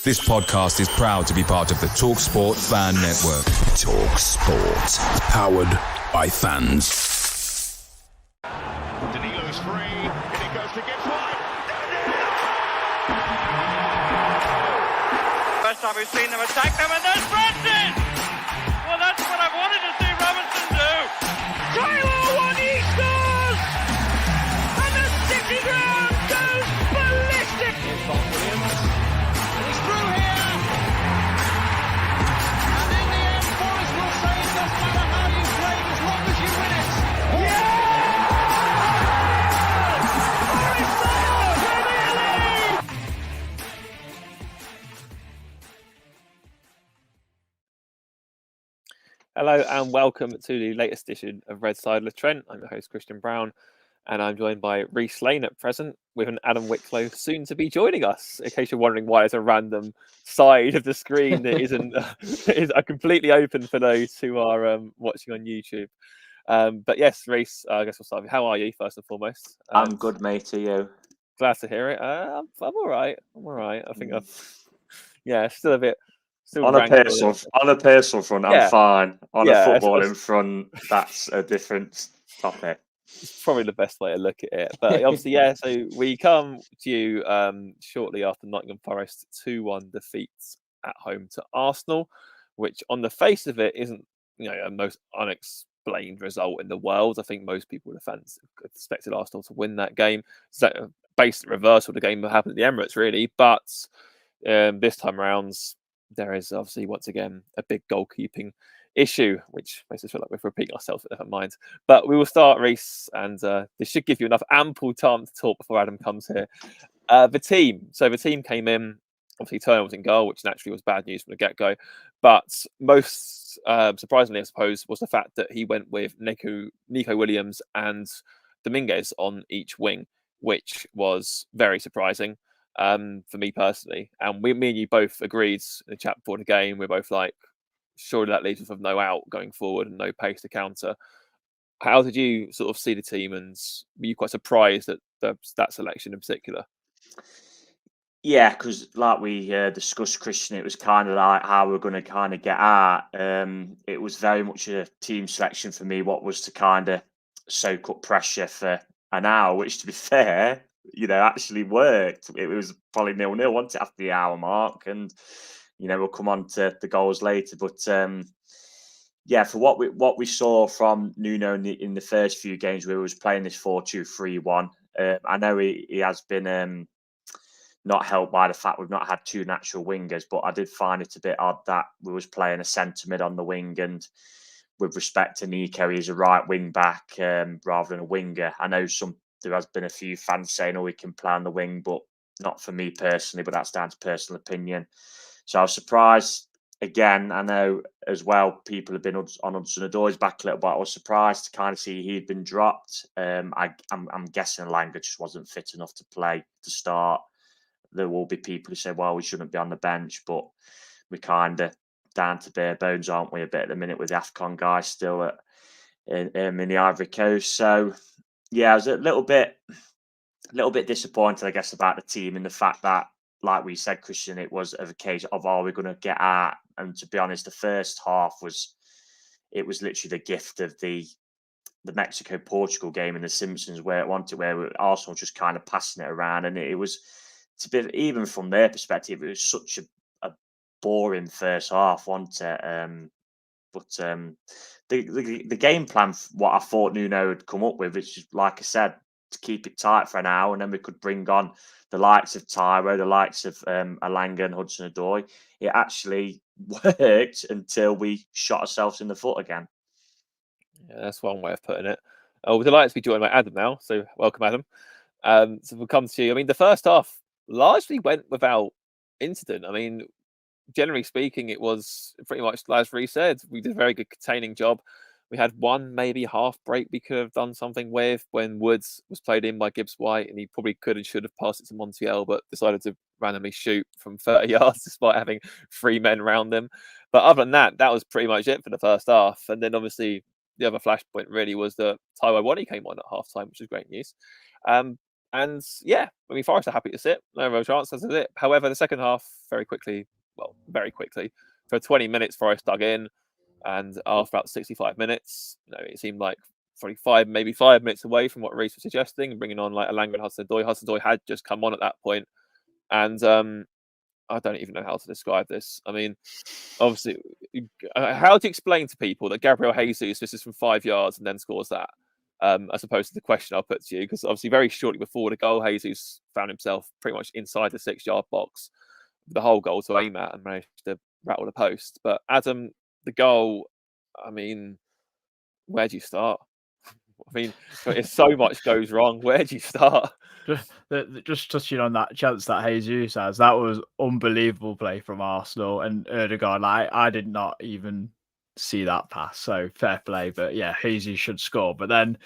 This podcast is proud to be part of the TalkSport Fan Network. TalkSport. Powered by fans. Danilo's free, and it goes to Gibbs wide. First time we've seen them attack them, and there's Branson! Well, that's what I wanted to see Robinson do. Awoniyi scores! And the city ground goes ballistic! Here's Bob Williams, and he's through here! And in the end, Forrest will say it doesn't matter how you play as long as you win it. Yeah! Forest Sale, Premier League! Hello and welcome to the latest edition of Red Side of Trent. I'm your host Christian Brown, and I'm joined by Reece Lane at present, with an Adam Wicklow soon to be joining us. In case you're wondering why there's a random side of the screen that isn't is completely open for those who are watching on YouTube. But yes, Reece, I guess we'll start with you. How are you first and foremost? I'm good, mate. Are you? Glad to hear it. I'm all right. I think still a bit. On a personal front, I'm fine. On a footballing front, that's a different topic. It's probably the best way to look at it. But obviously, so we come to you shortly after Nottingham Forest 2-1 defeats at home to Arsenal, which on the face of it isn't, a most unexplained result in the world. I think most people, the fans, expected Arsenal to win that game. So based reversal of the game that happened at the Emirates, really. But this time around, there is obviously once again a big goalkeeping issue, which makes us feel like we're repeating ourselves, but never mind. But we will start, Reece, and this should give you enough ample time to talk before Adam comes here. The team came in, obviously Turner was in goal, which naturally was bad news from the get-go. But most surprisingly, I suppose, was the fact that he went with Neco Williams and Dominguez on each wing, which was very surprising. For me personally, and me and you both agreed in the chat before the game. We're both like, surely that leaves us with no out going forward and no pace to counter. How did you sort of see the team, and were you quite surprised at that selection in particular? Yeah, because like we discussed, Christian, it was kind of like how we're going to kind of get out. It was very much a team selection for me. What was to kind of soak up pressure for an hour, which, to be fair, actually worked. It was probably 0-0, wasn't it, after the hour mark? And, we'll come on to the goals later. But, for what we saw from Nuno in the first few games, where he was playing this 4-2-3-1, I know he has been not helped by the fact we've not had two natural wingers, but I did find it a bit odd that we was playing a centre mid on the wing, and with respect to Neco, he's a right wing back rather than a winger. I know there has been a few fans saying, we can play on the wing, but not for me personally, but that's down to personal opinion. So I was surprised. Again, I know as well, people have been on Hudson-Odoi's back a little bit. I was surprised to kind of see he'd been dropped. I'm guessing Langer just wasn't fit enough to play to start. There will be people who say, well, we shouldn't be on the bench, but we're kind of down to bare bones, aren't we, a bit at the minute with the AFCON guys still in the Ivory Coast. So, yeah, I was a little bit disappointed, I guess, about the team, and the fact that, like we said, Christian, it was a case of, are we going to get out? And to be honest, the first half was literally the gift of the Mexico-Portugal game in the Simpsons, where Arsenal just kind of passing it around, and it was, to be, even from their perspective, it was such a boring first half, wasn't it? The game plan, what I thought Nuno had come up with, which is, like I said, to keep it tight for an hour, and then we could bring on the likes of Tyro, the likes of Alanga and Hudson-Odoi. It actually worked until we shot ourselves in the foot again. Yeah, that's one way of putting it. We're delighted to be joined by Adam now, so welcome, Adam. So we'll come to you. I mean, the first half largely went without incident. I mean, generally speaking, it was pretty much, as Reece said, we did a very good containing job. We had one maybe half break we could have done something with when Woods was played in by Gibbs White, and he probably could and should have passed it to Montiel, but decided to randomly shoot from 30 yards despite having three men around him. But other than that, that was pretty much it for the first half. And then obviously the other flashpoint really was that Awoniyi came on at half time, which is great news. And yeah, I mean, Forest are happy to sit. No real chance. That's it. However, the second half, very quickly, for 20 minutes, Forest dug in. And after about 65 minutes, it seemed like probably maybe 5 minutes away from what Reece was suggesting, and bringing on like Alanga and Hudson-Odoi. Hudson-Odoi had just come on at that point, and I don't even know how to describe this. I mean, obviously, how do you explain to people that Gabriel Jesus misses from 5 yards and then scores that? As opposed to the question I'll put to you, because obviously very shortly before the goal, Jesus found himself pretty much inside the 6-yard box, the whole goal to aim at, and managed to rattle the post. But Adam, the goal, I mean, where do you start? I mean, if so much goes wrong, where do you start? Just touching on that chance that Jesus has, that was unbelievable play from Arsenal and Erdogan. I did not even see that pass, so fair play. But yeah, Jesus should score. But then,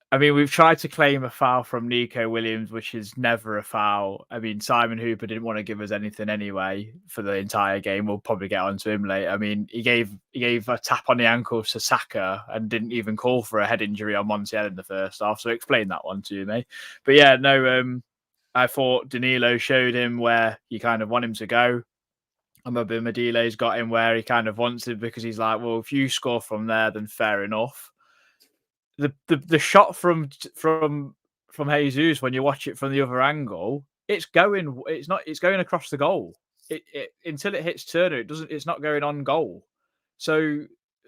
I mean, we've tried to claim a foul from Neco Williams, which is never a foul. I mean, Simon Hooper didn't want to give us anything anyway for the entire game. We'll probably get onto him later. I mean, he gave a tap on the ankle to Saka and didn't even call for a head injury on Montiel in the first half. So explain that one to me. But yeah, no, I thought Danilo showed him where you kind of want him to go. And maybe Madile's got him where he kind of wants it, because he's like, well, if you score from there, then fair enough. The shot from Jesus, when you watch it from the other angle, it's going across the goal. It until it hits Turner, it's not going on goal. So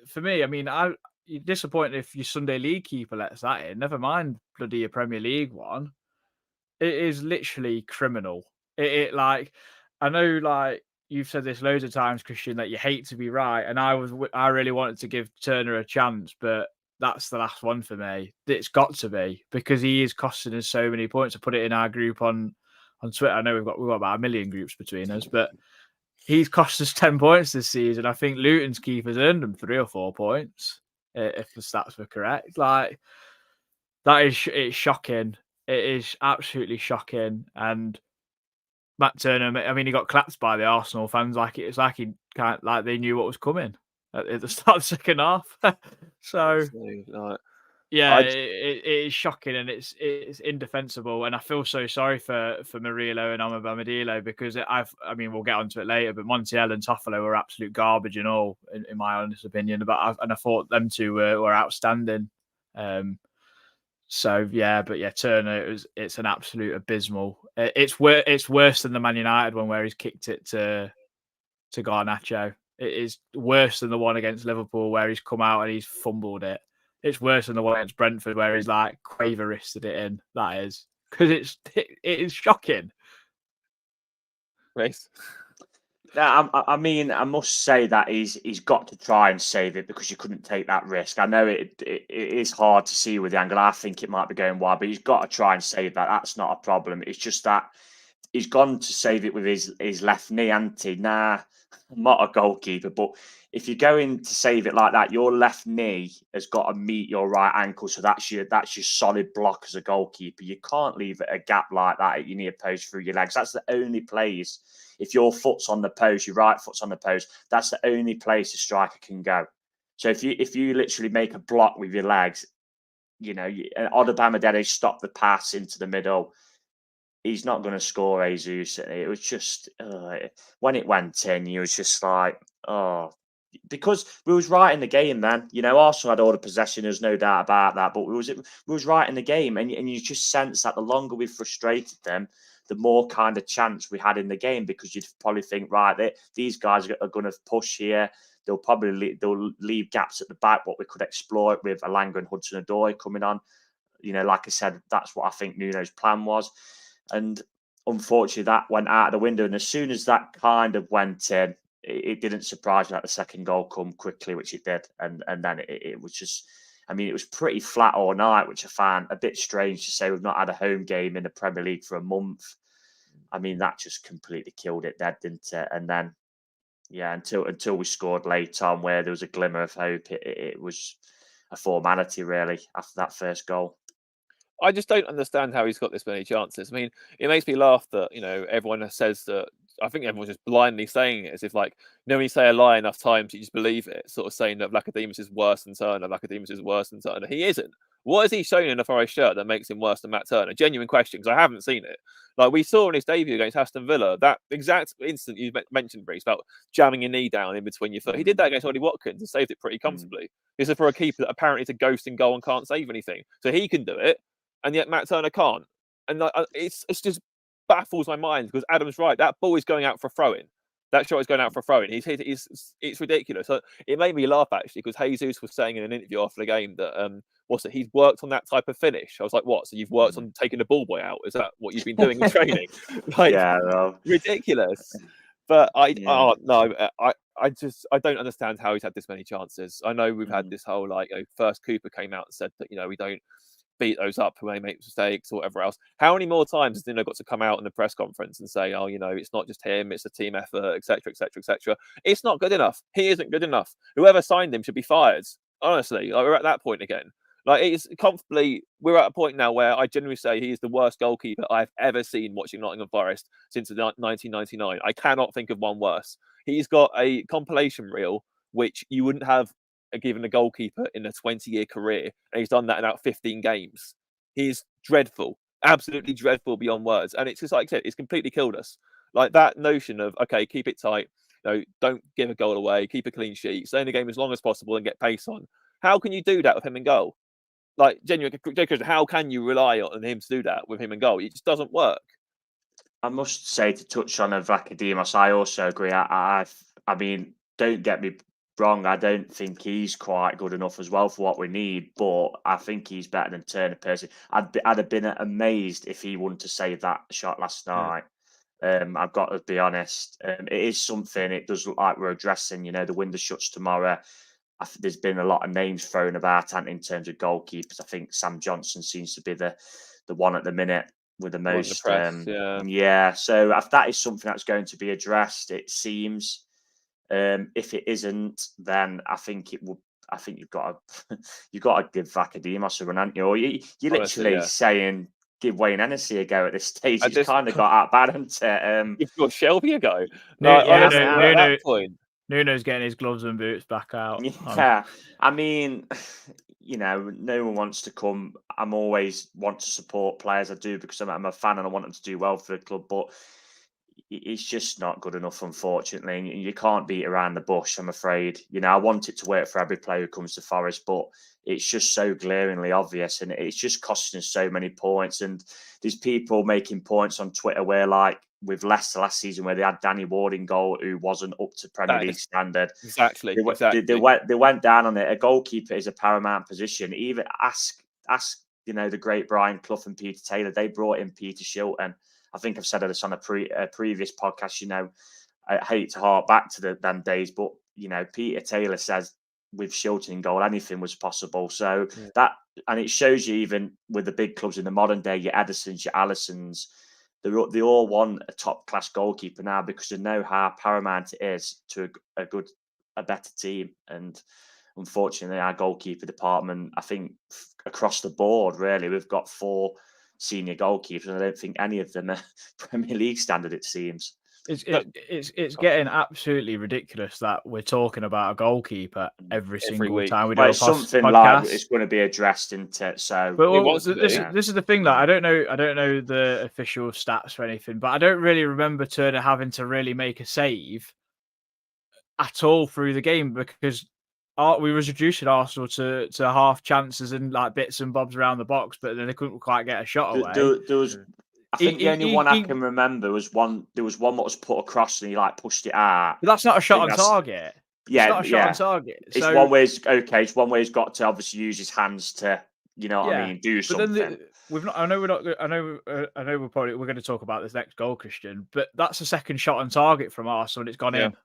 for me, I mean, you're disappointed if your Sunday League keeper lets that in. Never mind bloody a Premier League one. It is literally criminal. Like, I know, like you've said this loads of times, Christian, that you hate to be right, and I really wanted to give Turner a chance, but that's the last one for me. It's got to be, because he is costing us so many points. I put it in our group on Twitter. I know we've got about 1 million groups between us, but he's cost us 10 points this season. I think Luton's keeper's earned him 3 or 4 points, if the stats were correct. Like, it's shocking. It is absolutely shocking. And Matt Turner, I mean, he got clapped by the Arsenal fans it's like he can't, like they knew what was coming at the start of the second half. So yeah, it is shocking, and it's indefensible. And I feel so sorry for Murillo and Amabamidilo, because I mean, we'll get onto it later, but Montiel and Toffolo were absolute garbage and all, in my honest opinion. And I thought them two were outstanding. So yeah, but yeah, Turner, it's an absolute abysmal. It's worse than the Man United one where he's kicked it to Garnacho. It is worse than the one against Liverpool where he's come out and he's fumbled it. It's worse than the one against Brentford where he's like quaver wristed it in. That is, because it is shocking. Race. Yeah, I mean, I must say that he's got to try and save it, because you couldn't take that risk. I know it is hard to see with the angle. I think it might be going wide, but he's got to try and save that. That's not a problem. It's just that he's gone to save it with his left knee, anti. Nah, I'm not a goalkeeper, but if you're going to save it like that, your left knee has got to meet your right ankle, so that's your solid block as a goalkeeper. You can't leave a gap like that at your near post through your legs. That's the only place. If your foot's on the post, your right foot's on the post, that's the only place a striker can go. So if you literally make a block with your legs, Odobamidele stopped the pass into the middle, he's not going to score, Jesus. It was just, when it went in, you was just like, oh, because we was right in the game then. Arsenal had all the possession, there's no doubt about that, but we was right in the game, and you just sense that the longer we frustrated them, the more kind of chance we had in the game, because you'd probably think, right, these guys are going to push here. They'll leave gaps at the back, what we could exploit with Alanga and Hudson-Odoi coming on. Like I said, that's what I think Nuno's plan was. And unfortunately, that went out of the window. And as soon as that kind of went in, it didn't surprise me that the second goal come quickly, which it did. And then it was just, I mean, it was pretty flat all night, which I found a bit strange to say. We've not had a home game in the Premier League for a month. I mean, that just completely killed it dead, didn't it? And then, yeah, until we scored late on, where there was a glimmer of hope, it was a formality, really, after that first goal. I just don't understand how he's got this many chances. I mean, it makes me laugh that, everyone says that. I think everyone's just blindly saying it as if, like, when you say a lie enough times, you just believe it. Sort of saying that Vlachodimos is worse than Turner. Vlachodimos is worse than Turner. He isn't. What has he shown in a Forest shirt that makes him worse than Matt Turner? Genuine question, because I haven't seen it. Like we saw in his debut against Aston Villa, that exact instant you mentioned, Breeze, about jamming your knee down in between your foot. He did that against Ollie Watkins and saved it pretty comfortably. This is for a keeper that apparently is a ghost in goal and can't save anything. So he can do it, and yet Matt Turner can't. And it's just baffles my mind, because Adam's right. That ball is going out for a throw-in. That shot is going out for a throw-in. It's ridiculous. So it made me laugh, actually, because Jesus was saying in an interview after the game that he's worked on that type of finish. I was like, what? So you've worked on taking the ball boy out? Is that what you've been doing in training? Like, Yeah, well, ridiculous. But I don't understand how he's had this many chances. I know we've had this whole first Cooper came out and said that we don't beat those up who may make mistakes or whatever else. How many more times has Dino got to come out in the press conference and say, it's not just him, it's a team effort, etc., etc., etc. It's not good enough. He isn't good enough. Whoever signed him should be fired. Honestly, we're at that point again. It's comfortably, we're at a point now where I genuinely say he is the worst goalkeeper I've ever seen watching Nottingham Forest since 1999. I cannot think of one worse. He's got a compilation reel which you wouldn't have given a goalkeeper in a 20-year career, and he's done that in about 15 games. He's dreadful, absolutely dreadful beyond words. And it's just like I said, it's completely killed us. Like that notion of, okay, keep it tight, don't give a goal away, keep a clean sheet, stay in the game as long as possible and get pace on. How can you do that with him in goal? Like, genuine, how can you rely on him to do that with him in goal? It just doesn't work. I must say, to touch on Vakadimas, I also agree. I mean, don't get me wrong, I don't think he's quite good enough as well for what we need, but I think he's better than Turner personally. I'd have been amazed if he wouldn't have saved that shot last night. I've got to be honest. It is something. It does look like we're addressing. The window shuts tomorrow. There's been a lot of names thrown about, and in terms of goalkeepers, I think Sam Johnson seems to be the one at the minute with the most. Yeah. So if that is something that's going to be addressed, it seems. If it isn't, then I think it would. I think you've got to give Vakadimas a run, haven't you? Or you're literally saying give Wayne Hennessy a go at this stage. He's kind of got out bad, hasn't it? You've got Shelby a go. At that point, Nuno's getting his gloves and boots back out. Yeah, I mean, no one wants to come. I'm always want to support players. I do, because I'm a fan and I want them to do well for the club, but it's just not good enough, unfortunately. And you can't beat around the bush, I'm afraid. I want it to work for every player who comes to Forest, but it's just so glaringly obvious, and it's just costing us so many points. And there's people making points on Twitter where, like with Leicester last season, where they had Danny Ward in goal who wasn't up to Premier League standard. Exactly. They went down on it. A goalkeeper is a paramount position. Even ask the great Brian Clough and Peter Taylor. They brought in Peter Shilton. I think I've said this on a previous podcast. I hate to hark back to them days, but Peter Taylor says with Shilton in goal, anything was possible. So and it shows you, even with the big clubs in the modern day, your Edisons, your Allisons, they all want a top class goalkeeper now, because they know how paramount it is to a better team. And unfortunately, our goalkeeper department, I think across the board, really, we've got 4 senior goalkeepers, and I don't think any of them are Premier League standard, it seems. It's getting absolutely ridiculous that we're talking about a goalkeeper every single week. Time we do a something podcast. Like it's going to be addressed into it. So, this is the thing that I don't know the official stats or anything, but I don't really remember Turner having to really make a save at all through the game, because we was reducing Arsenal to half chances and like bits and bobs around the box, but then they couldn't quite get a shot away. There was, I think the only one I can remember was one. There was one that was put across and he pushed it out. But that's not a shot on target. Yeah, it's not a shot on target. It's one way. It's one way he's got to obviously use his hands to, what I mean, do something. I know we're going to talk about this next goal, Christian, but that's a second shot on target from Arsenal and it's gone in.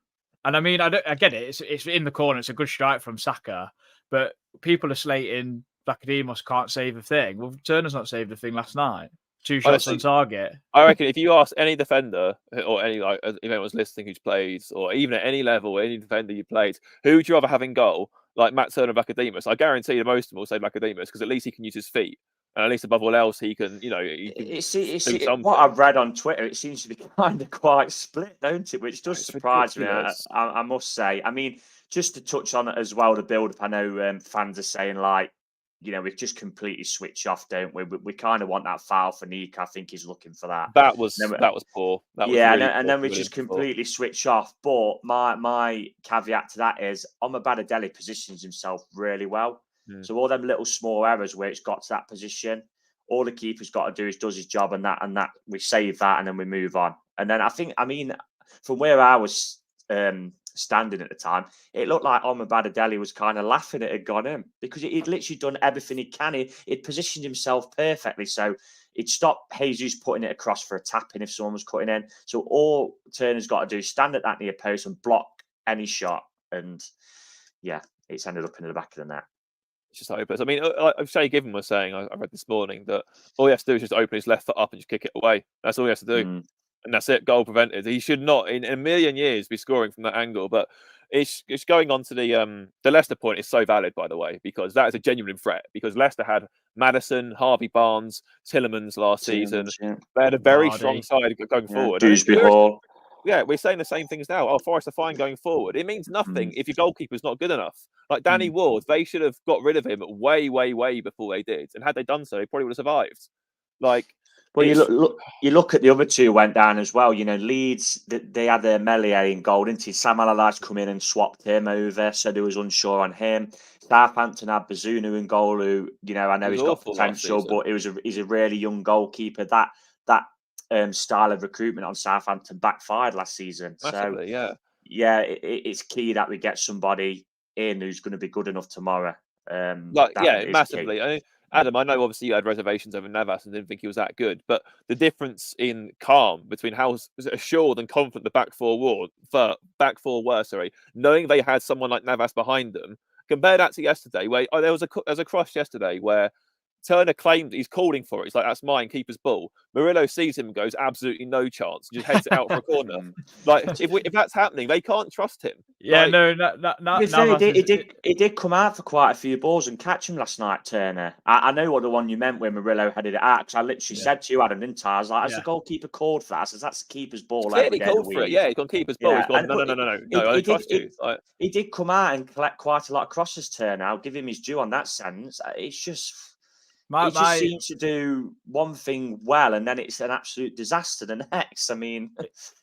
And I mean, I get it. It's in the corner. It's a good strike from Saka, but people are slating Vakadimas can't save a thing. Well, Turner's not saved a thing last night. 2 shots on target. I reckon if you ask any defender or any if anyone's listening who's played, or even at any level, any defender you played, who would you rather have in goal? Like Matt Turner, Vakadimas? I guarantee you most of them will say Vakadimas, because at least he can use his feet. And at least above all else, he can, what I've read on Twitter, it seems to be kind of quite split, don't it? Which does surprise me, I must say. I mean, just to touch on it as well, the build-up, I know fans are saying, we've just completely switched off, don't we? We kind of want that foul for Neco. I think he's looking for that. That was poor. That was really and poor then we from just Williams. completely switch off. But my caveat to that is Omobadadeli positions himself really well. So all them little small errors where it's got to that position, all the keeper's got to do is does his job, and that we save that, and then we move on. And then I mean, from where I was standing at the time, it looked like Omobadadeli was kind of laughing at it gone in, because he'd literally done everything he can. He'd positioned himself perfectly, so he'd stop Jesus putting it across for a tap-in if someone was cutting in. So all Turner's got to do is stand at that near post and block any shot. And yeah, it's ended up in the back of the net. It's just hopeless. I mean, Shay Given was saying, I read this morning, that all he has to do is just open his left foot up and just kick it away. That's all he has to do. And that's it, goal prevented. He should not, in a million years, be scoring from that angle. But it's going on to the Leicester point is so valid, by the way, because that is a genuine threat. Because Leicester had Maddison, Harvey Barnes, Tillemans last season. Yeah. They had a very strong side going forward. Dewsbury Hall. Yeah, we're saying the same things now. Oh, Forest are fine going forward. It means nothing if your goalkeeper's not good enough. Like Danny Ward, they should have got rid of him way, way, way before they did. And had they done so, he probably would have survived. Like, well, you look at the other two went down as well. Leeds, they had their Melier in goal, didn't he? Sam Allardyce come in and swapped him over, so they was unsure on him. Southampton had Bazunu in goal, who I know he's got potential, but he's a really young goalkeeper. That style of recruitment on Southampton backfired last season. Massively, so it's key that we get somebody in who's going to be good enough tomorrow. Massively. I mean, Adam, I know obviously you had reservations over Navas and didn't think he was that good, but the difference in calm between how assured and confident the back four were, knowing they had someone like Navas behind them, compare that to yesterday, where there was a cross yesterday where Turner claimed he's calling for it. He's like, that's mine, keeper's ball. Murillo sees him and goes, absolutely no chance. Just heads it out for a corner. Like, if that's happening, they can't trust him. Yeah, he did come out for quite a few balls and catch him last night, Turner. I know what the one you meant when Murillo headed it out, because I literally said to you, Adam, didn't I? I was like, has the goalkeeper called for that? I said, that's the keeper's ball. He called for it. Yeah, he's gone keeper's ball. He's gone, no, I don't trust you. He did come out and collect quite a lot of crosses, Turner. I'll give him his due on that sense. It's just... He just seems to do one thing well, and then it's an absolute disaster the next. I mean, it's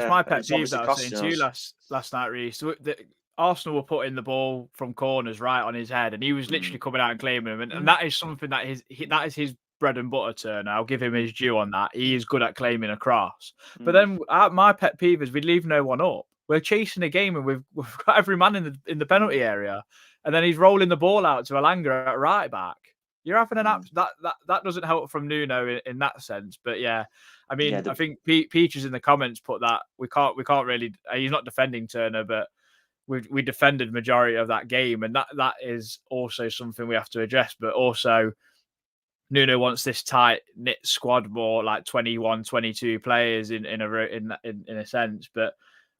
my pet peeve that I was saying to you last night, Reece. Arsenal were putting the ball from corners right on his head, and he was literally coming out and claiming them. And that is something that is his bread and butter, Turner. I'll give him his due on that. He is good at claiming a cross. But then my pet peeve is we leave no one up. We're chasing a game, and we've got every man in the penalty area, and then he's rolling the ball out to Elanga at right back. You're having an that doesn't help from Nuno in that sense, but yeah, I mean, I think Peaches in the comments put that we can't really. He's not defending Turner, but we defended majority of that game, and that is also something we have to address. But also, Nuno wants this tight knit squad, more like 21, 22 players in a sense, but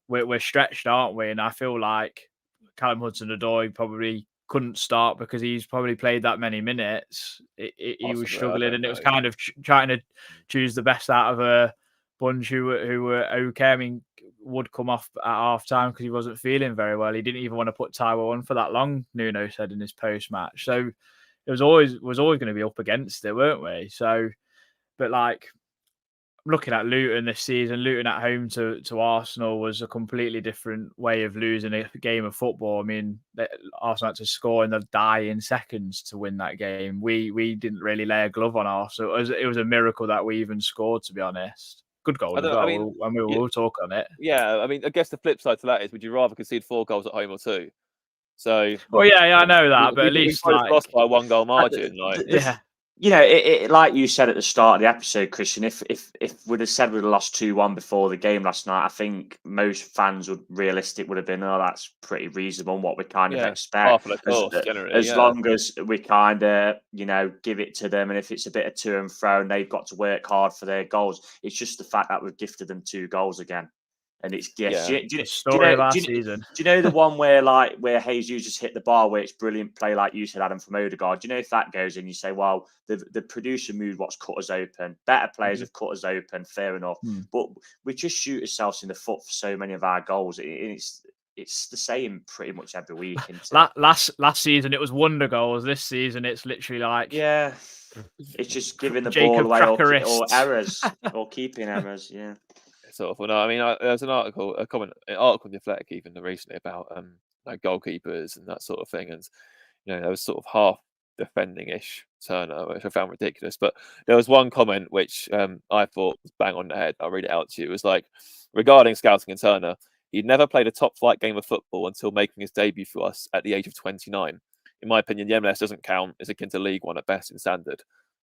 we're stretched, aren't we? And I feel like Callum Hudson-Odoi probably couldn't start because he's probably played that many minutes. He was struggling, and it was kind of trying to choose the best out of a bunch who were okay. I mean, Wood come off at half time because he wasn't feeling very well. He didn't even want to put Taiwo on for that long, Nuno said in his post match. So it was always going to be up against it, weren't we? So, but like, looking at Luton this season, Luton at home to Arsenal was a completely different way of losing a game of football. I mean, Arsenal had to score in the dying seconds to win that game. We didn't really lay a glove on Arsenal. It was a miracle that we even scored, to be honest. Good goal as well. I mean, we'll talk on it. Yeah, I mean, I guess the flip side to that is, would you rather concede 4 goals at home or 2? So, well, yeah, I know that, but at least we lost by 1 goal margin. Yeah. Like you said at the start of the episode, Christian, if we'd have said we'd have lost 2-1 before the game last night, I think most fans would have been, oh, that's pretty reasonable, what we kind of expect. As long as we kind of, give it to them, and if it's a bit of to and fro and they've got to work hard for their goals, it's just the fact that we've gifted them 2 goals again. And it's gifts. Yeah. Do you know the one where Jesus just hit the bar, where it's brilliant play, like you said, Adam, from Odegaard? Do you know if that goes in, you say, well, the producer moved what's cut us open. Better players have cut us open, fair enough. But we just shoot ourselves in the foot for so many of our goals. It's it's the same pretty much every week. Last season it was wonder goals. This season it's literally like it's just giving the Jacob ball away or Trackerist. errors or keeping errors. Yeah, sort of. Well, no, I mean, there's an article in the Athletic even recently about like goalkeepers and that sort of thing, and there was sort of half defending-ish Turner, which I found ridiculous. But there was one comment which I thought was bang on the head. I'll read it out to you. It was like, regarding scouting and Turner, he'd never played a top-flight game of football until making his debut for us at the age of 29. In my opinion, the MLS doesn't count. It's akin to League One at best in standard.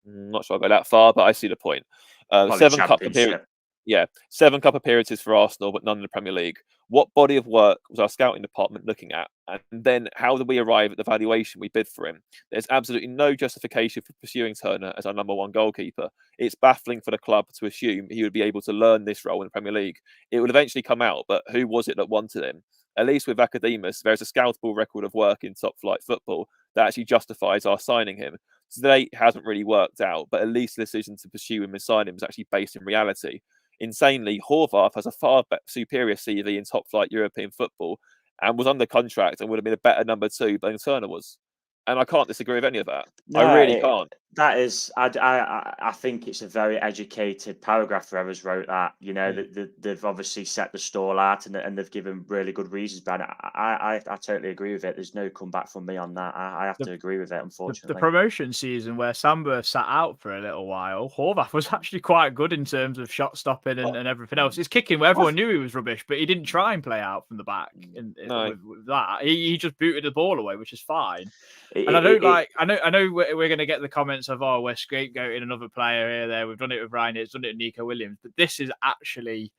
Not sure I'll go that far, but I see the point. 7 cup appearances. Yeah, 7 cup appearances for Arsenal, but none in the Premier League. What body of work was our scouting department looking at? And then how did we arrive at the valuation we bid for him? There's absolutely no justification for pursuing Turner as our number 1 goalkeeper. It's baffling for the club to assume he would be able to learn this role in the Premier League. It would eventually come out, but who was it that wanted him? At least with Academus, there's a scoutable record of work in top-flight football that actually justifies our signing him. Today, it hasn't really worked out, but at least the decision to pursue him and sign him was actually based in reality. Insanely, Horvath has a far superior CV in top-flight European football and was under contract and would have been a better number 2 than Turner was. And I can't disagree with any of that. No, I really can't. That is, I think it's a very educated paragraph. Whoever's wrote that, they've obviously set the stall out and they've given really good reasons behind it. I totally agree with it. There's no comeback from me on that. I have to agree with it, unfortunately. The promotion season where Samba sat out for a little while, Horvath was actually quite good in terms of shot stopping and everything else. His kicking, where everyone knew he was rubbish, but he didn't try and play out from the back. With that, he just booted the ball away, which is fine. And I know we're going to get the comments of, we're scapegoating another player here, there. We've done it with Ryan, it's done it with Neco Williams, but this is actually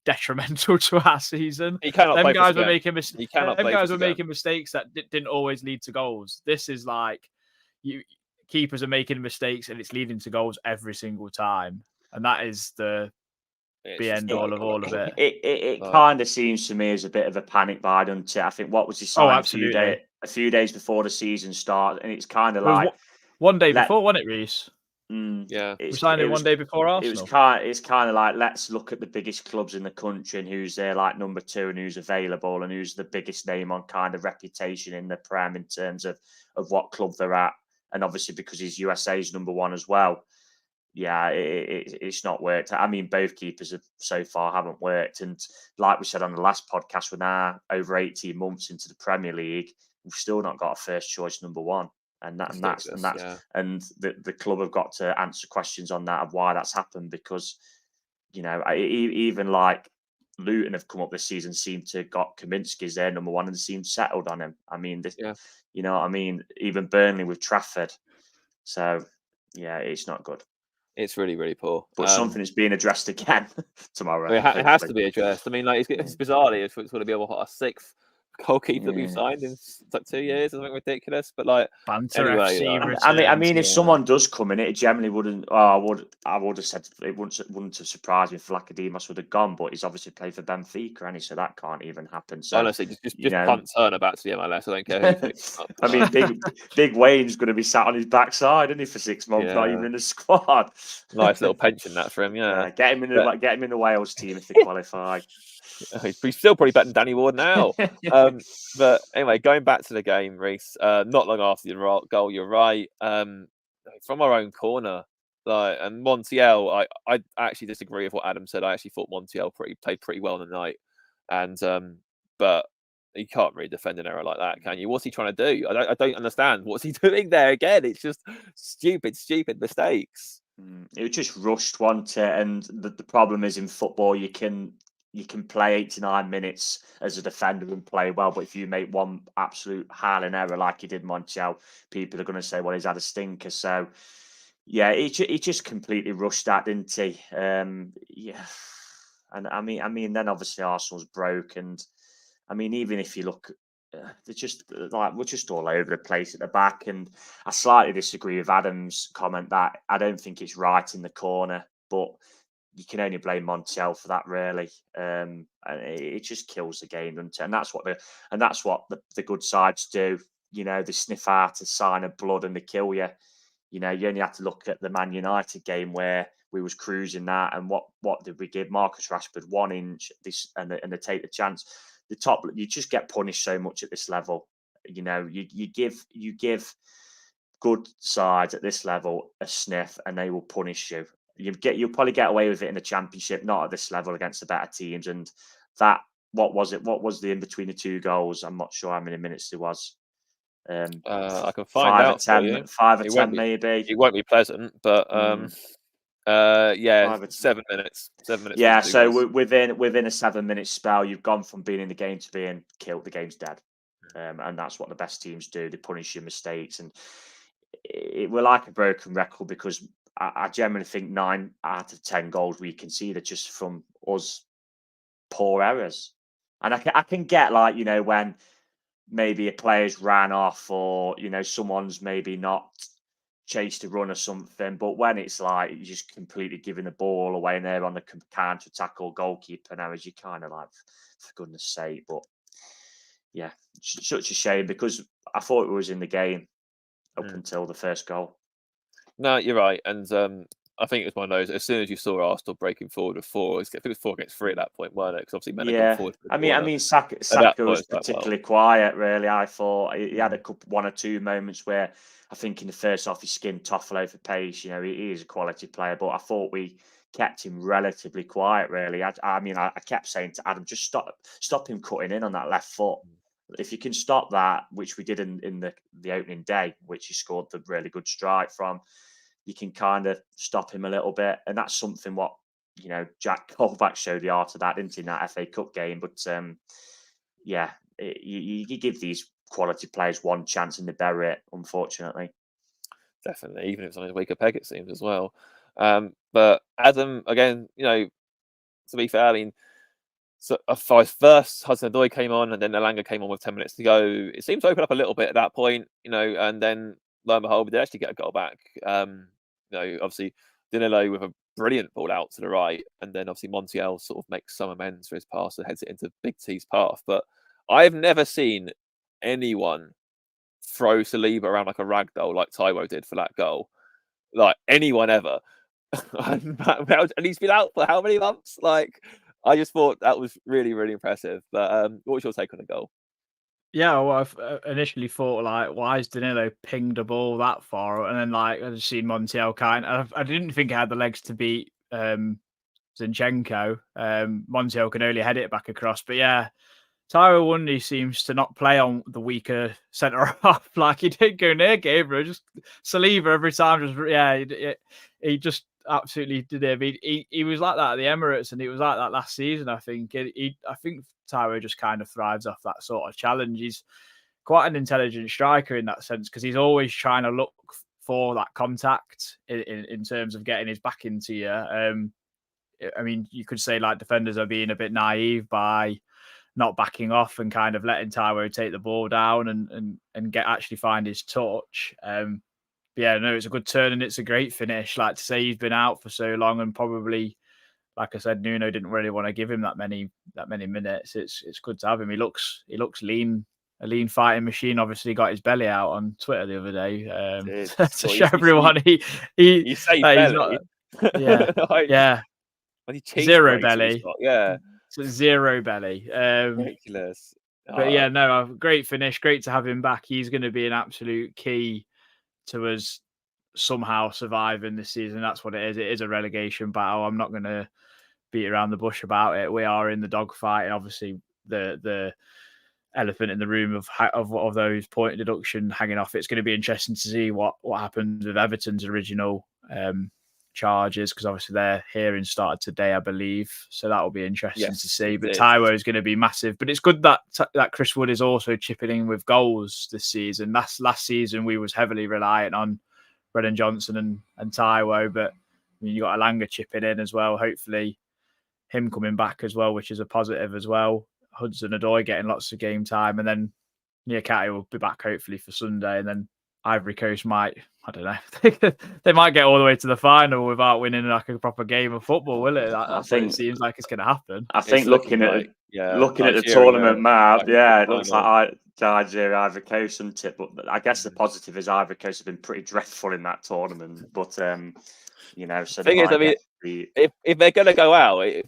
detrimental to our season. Them guys were making mistakes that didn't always lead to goals. This is like keepers are making mistakes and it's leading to goals every single time, and that is the end all of it. It kind of seems to me as a bit of a panic buy, doesn't it? I think what was he signed a few days before the season started, and it's kind of like one day before, wasn't it, Reese? Yeah, we signed it one day before Arsenal. It's kind of like, let's look at the biggest clubs in the country and who's there like number 2 and who's available and who's the biggest name on kind of reputation in the Prem in terms of what club they're at, and obviously because he's USA's number 1 as well. Yeah, it's not worked. I mean, both keepers so far haven't worked, and like we said on the last podcast, we're now over 18 months into the Premier League, we've still not got a first choice number 1. And the club have got to answer questions on that of why that's happened, because even like Luton have come up this season, seemed to got Kaminsky as their number 1 and seemed settled on him. I mean, you know what I mean? Even Burnley with Trafford. So yeah, it's not good. It's really, really poor. But something is being addressed again tomorrow. It has to be addressed. I mean, like it's bizarrely, it's going to be a 6th goalkeeper we've signed in like 2 years. Something ridiculous, but like anyway, I mean, if someone does come in, it generally wouldn't. I would have said it wouldn't have surprised me if Academus would have gone, but he's obviously played for Benfica, and so that can't even happen. So honestly, just punt Turner back to the MLS. I don't care who picks up. I mean, Big Wayne's going to be sat on his backside, isn't he, for 6 months, not even in the squad. Nice little pension that for him. Yeah, get him in the Wales team if they qualify. He's still probably better than Danny Ward now. But anyway, going back to the game, Reese, not long after the goal, you're right. From our own corner, and Montiel, I actually disagree with what Adam said. I actually thought Montiel played pretty well in the night, and but you can't really defend an error like that, can you? What's he trying to do? I don't understand. What's he doing there again? It's just stupid mistakes. It was just rushed, wasn't it? And the problem is in football, you can play 89 minutes as a defender and play well, but if you make one absolute howling error like he did Montiel, people are going to say, well, he's had a stinker. So, yeah, he just completely rushed that, didn't he? Yeah. And I mean, then obviously Arsenal's broke. And I mean, even if you look, they're just we're just all over the place at the back. And I slightly disagree with Adam's comment that I don't think it's right in the corner, but you can only blame Montiel for that, really. And it just kills the game, doesn't it? And that's what the good sides do. They sniff out a sign of blood and they kill you. You only have to look at the Man United game where we was cruising that, and what did we give Marcus Rashford 1 inch and they take the chance. the top. You just get punished so much at this level. You know, you give good sides at this level a sniff, and they will punish you. You'll probably get away with it in the Championship, not at this level against the better teams. And that, what was it? What was the in between the 2 goals? I'm not sure how many minutes there was. I can find out for you. 5 or 10 maybe. It won't be pleasant, but yeah, 7 minutes. 7 minutes. Yeah, so within a 7-minute spell, you've gone from being in the game to being killed. The game's dead, and that's what the best teams do. They punish your mistakes, and we're like a broken record because I generally think 9 out of 10 goals we concede are just from us poor errors. And I can get, like, you know, when maybe a player's ran off, or, you know, someone's maybe not chased a run or something. But when it's like you're just completely giving the ball away and they're on the counter attack or goalkeeper errors, you kind of like, for goodness sake. But yeah, such a shame because I thought it was in the game up until the first goal. No, you're right, and I think it was one of those. As soon as you saw Arsenal breaking forward with 4, I think it was 4 against 3 at that point, weren't it? Because obviously, men had gone forward. I mean, Saka was particularly quiet. Really, I thought he had a couple, 1 or 2 moments where I think in the first half he skinned Toffolo for pace. You know, he is a quality player, but I thought we kept him relatively quiet. Really, I mean, I kept saying to Adam, just stop him cutting in on that left foot. If you can stop that, which we did in the opening day, which he scored the really good strike from, you can kind of stop him a little bit. And that's something what, you know, Jack Colback showed the art of that, didn't he, in that FA Cup game. But yeah, you give these quality players one chance and they bury it, unfortunately. Definitely, even if it's on his weaker peg, it seems, as well. But Adam, again, you know, to be fair, I mean, so first Hudson-Odoi came on, and then Elanga came on with 10 minutes to go. It seemed to open up a little bit at that point, you know, and then lo and behold, we did actually get a goal back. You know, obviously Danilo with a brilliant ball out to the right, and then obviously Montiel sort of makes some amends for his pass and heads it into Big T's path. But I've never seen anyone throw Saliba around like a ragdoll like Taiwo did for that goal. Like anyone ever. And he's been out for how many months? Like, I just thought that was really, really impressive. But what was your take on the goal? Yeah, well, I initially thought, like, why is Danilo pinged a ball that far? And then, like, I just seen Montiel I didn't think I had the legs to beat Zinchenko. Montiel can only head it back across. But yeah, Taiwo Awoniyi seems to not play on the weaker centre half. Like, he didn't go near Gabriel, just Saliba every time. He just absolutely did it. He was like that at the Emirates, and he was like that last season. I think. I think Taiwo just kind of thrives off that sort of challenge. He's quite an intelligent striker in that sense because he's always trying to look for that contact in terms of getting his back into you. I mean, you could say like defenders are being a bit naive by not backing off and kind of letting Taiwo take the ball down and actually find his touch. But yeah, no, it's a good turn and it's a great finish. Like, to say he's been out for so long and probably, like I said, Nuno didn't really want to give him that many minutes. It's good to have him. He looks lean, a lean fighting machine. Obviously, got his belly out on Twitter the other day to show everyone you say belly. Not, yeah, like, yeah, zero belly. Yeah, so zero belly. Ridiculous. But yeah, no, great finish. Great to have him back. He's going to be an absolute key to us somehow surviving this season. That's what it is. It is a relegation battle. I'm not going to beat around the bush about it. We are in the dogfight, and obviously the elephant in the room of those point deduction hanging off. It's going to be interesting to see what happens with Everton's original charges, because obviously their hearing started today, I believe. So that will be interesting to see. But Taiwo is going to be massive. But it's good that Chris Wood is also chipping in with goals this season. Last season we was heavily reliant on Brennan Johnson and Taiwo, but I mean, you got Elanga chipping in as well. Hopefully him coming back as well, which is a positive as well. Hudson-Odoi getting lots of game time, and then Niakate will be back hopefully for Sunday, and then Ivory Coast might, I don't know, they might get all the way to the final without winning like a proper game of football, will it? I think it seems like it's going to happen. I think looking at the tournament map, it looks like Nigeria, Ivory Coast, isn't it? But I guess the positive is Ivory Coast have been pretty dreadful in that tournament. But So Thing they is, I might mean, if they're going to go out, if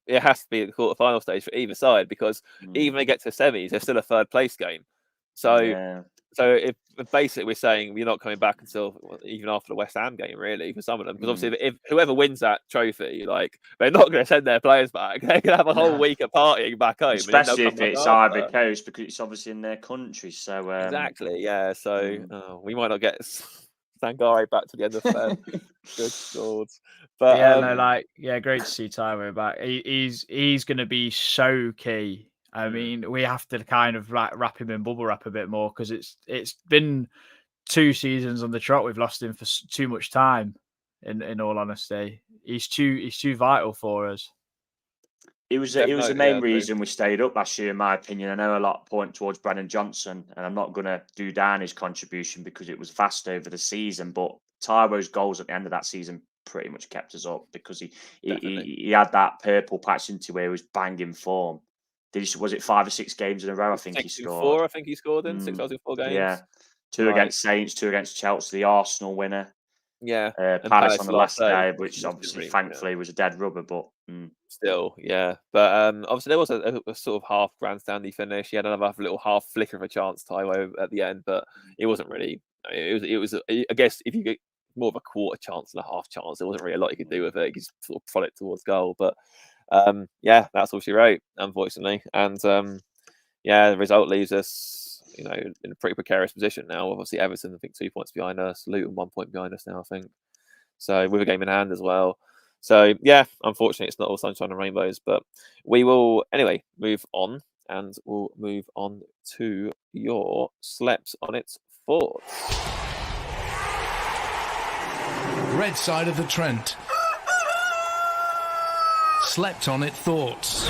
it has to be the quarter-final stage for either side, because even they get to semis, they're still a third-place game. So if basically we're saying we're not coming back until even after the West Ham game, really, for some of them, because obviously if whoever wins that trophy, like they're not going to send their players back. They're going to have a whole week of partying back home, especially and then if it's after. Ivory Coast, because it's obviously in their country. So Exactly, yeah. So we might not get Sangare back to the end of Feb. Good God. But great to see Taiwo back. He's going to be so key. I mean, we have to kind of wrap him in bubble wrap a bit more, because it's been 2 seasons on the trot. We've lost him for too much time. In all honesty, he's too vital for us. It was the main reason we stayed up last year, in my opinion. I know a lot point towards Brennan Johnson, and I'm not going to do down his contribution because it was vast over the season. But Taiwo's goals at the end of that season pretty much kept us up, because he had that purple patch into where he was banging form. Was it 5 or 6 games in a row? I think he scored. 4, I think he scored in 6 out of 4 games. Yeah, 2 against Saints, 2 against Chelsea, the Arsenal winner. Yeah, Palace on the last day, which obviously, thankfully, was a dead rubber, but still, yeah. But obviously, there was a sort of half grandstandy finish. He had another little half flicker of a chance, Taiwo, at the end, but it wasn't really. It was. I guess if you get more of a quarter chance than a half chance, there wasn't really a lot you could do with it. You could sort of prod it towards goal, but that's all she wrote, unfortunately. And the result leaves us, in a pretty precarious position now. Obviously, Everton, I think, 2 points behind us. Luton, 1 point behind us now, I think. So with a game in hand as well. So unfortunately, it's not all sunshine and rainbows. But we will anyway move on, and we'll move on to your slept on it thoughts. Red side of the Trent. Slept on it thoughts.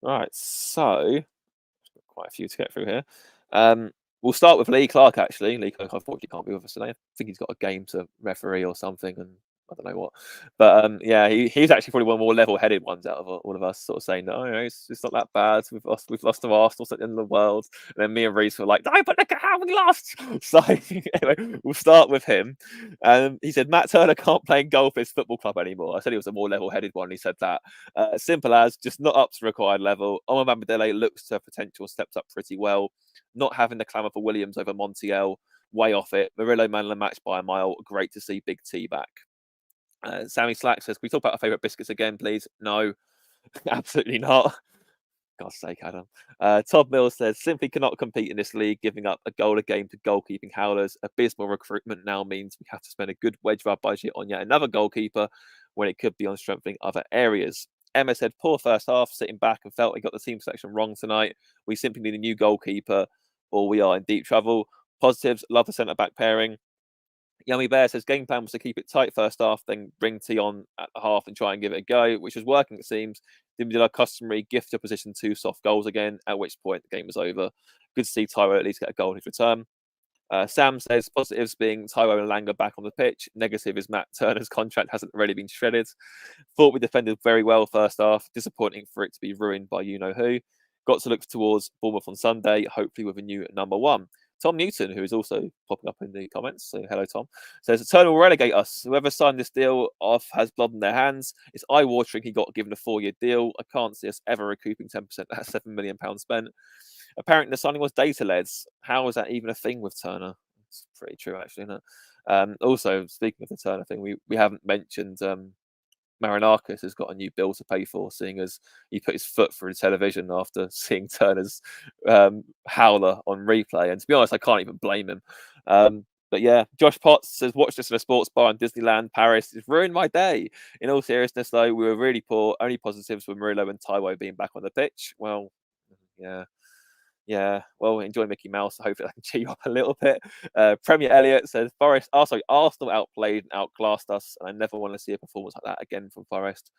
Right, so quite a few to get through here. We'll start with Lee Clark, actually. Lee Clark, unfortunately, can't be with us today. I think he's got a game to referee or something, and I don't know what. But he's actually probably one of the more level-headed ones out of all of us, sort of saying, no, it's not that bad. We've lost to Arsenal at the end of the world. And then me and Reece were like, no, but look at how we lost. So anyway, we'll start with him. He said, Matt Turner can't play in Goalkeeping Football Club anymore. I said he was a more level-headed one. He said that. Simple as, just not up to the required level. Omar Mamadele looks to have potential, stepped up pretty well. Not having the clamour for Williams over Montiel, way off it. Murillo man the match by a mile. Great to see Big T back. Sammy Slack says, can we talk about our favourite biscuits again, please? No, absolutely not. God's sake, Adam. Todd Mills says, simply cannot compete in this league, giving up a goal a game to goalkeeping howlers. Abysmal recruitment now means we have to spend a good wedge of our budget on yet another goalkeeper when it could be on strengthening other areas. Emma said, poor first half, sitting back and felt we got the team selection wrong tonight. We simply need a new goalkeeper or we are in deep trouble. Positives, love the centre-back pairing. Yummy Bear says, game plan was to keep it tight first half, then bring T on at the half and try and give it a go, which was working, it seems. Then we did our customary gift to position 2 soft goals again, at which point the game was over. Good to see Taiwo at least get a goal in his return. Sam says, positives being Taiwo and Langer back on the pitch. Negative is Matt Turner's contract hasn't already been shredded. Thought we defended very well first half. Disappointing for it to be ruined by you-know-who. Got to look towards Bournemouth on Sunday, hopefully with a new number 1. Tom Newton, who is also popping up in the comments, so hello, Tom, says, Turner will relegate us. Whoever signed this deal off has blood in their hands. It's eye-watering he got given a 4-year deal. I can't see us ever recouping 10%. That's £7 million spent. Apparently, the signing was data-led. How is that even a thing with Turner? It's pretty true, actually, isn't it? Also, speaking of the Turner thing, we haven't mentioned Marinakis has got a new bill to pay for, seeing as he put his foot through the television after seeing Turner's howler on replay. And to be honest, I can't even blame him. But yeah, Josh Potts says, watched this in a sports bar in Disneyland, Paris. It's ruined my day. In all seriousness, though, we were really poor. Only positives were Murillo and Taiwo being back on the pitch. Well, yeah. Well, enjoy Mickey Mouse. Hopefully I can cheer you up a little bit. Premier Elliott says, Arsenal outplayed and outclassed us, and I never want to see a performance like that again from Forest.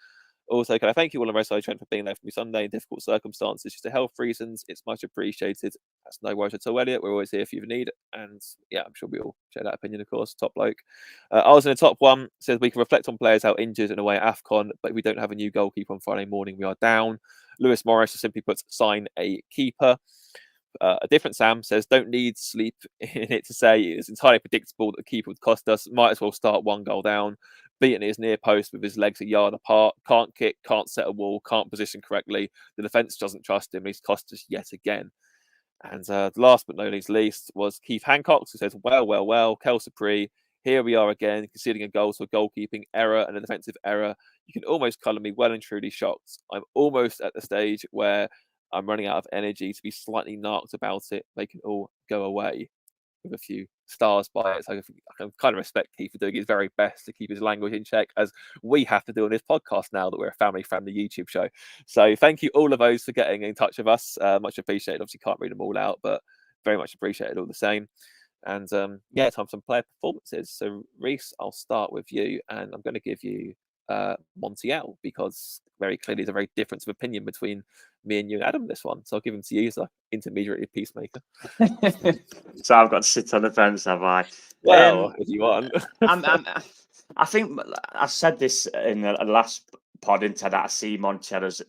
Also, can I thank you all on Red Side Trent for being there for me Sunday in difficult circumstances, just to health reasons. It's much appreciated. That's no worries at all, Elliot. We're always here if you need. And yeah, I'm sure we all share that opinion, of course. Top bloke. I was in the top 1. Says we can reflect on players out injured and away at AFCON, but if we don't have a new goalkeeper on Friday morning, we are down. Lewis Morris simply puts, sign a keeper. A different Sam says, don't need sleep in it to say it's entirely predictable that the keeper would cost us. Might as well start 1 goal down. Beating his near post with his legs a yard apart. Can't kick, can't set a wall, can't position correctly. The defence doesn't trust him. He's cost us yet again. And last but not least was Keith Hancock, who says, well, Kel Sapri, here we are again, conceding a goal to a goalkeeping error and a defensive error. You can almost colour me well and truly shocked. I'm almost at the stage where I'm running out of energy to be slightly narked about it. They can all go away, with a few stars by it. So I can kind of respect Keith for doing his very best to keep his language in check, as we have to do on this podcast now that we're a family-friendly YouTube show. So thank you all of those for getting in touch with us. Much appreciated. Obviously can't read them all out, but very much appreciated all the same. And time for some player performances. So Reese, I'll start with you, and I'm going to give you Montiel, because very clearly there's a very difference of opinion between me and you and Adam this one. So I'll give him to you as an intermediary peacemaker. So I've got to sit on the fence, have I? Well, if you want. I think I said this in the last pod into that I see Montiel as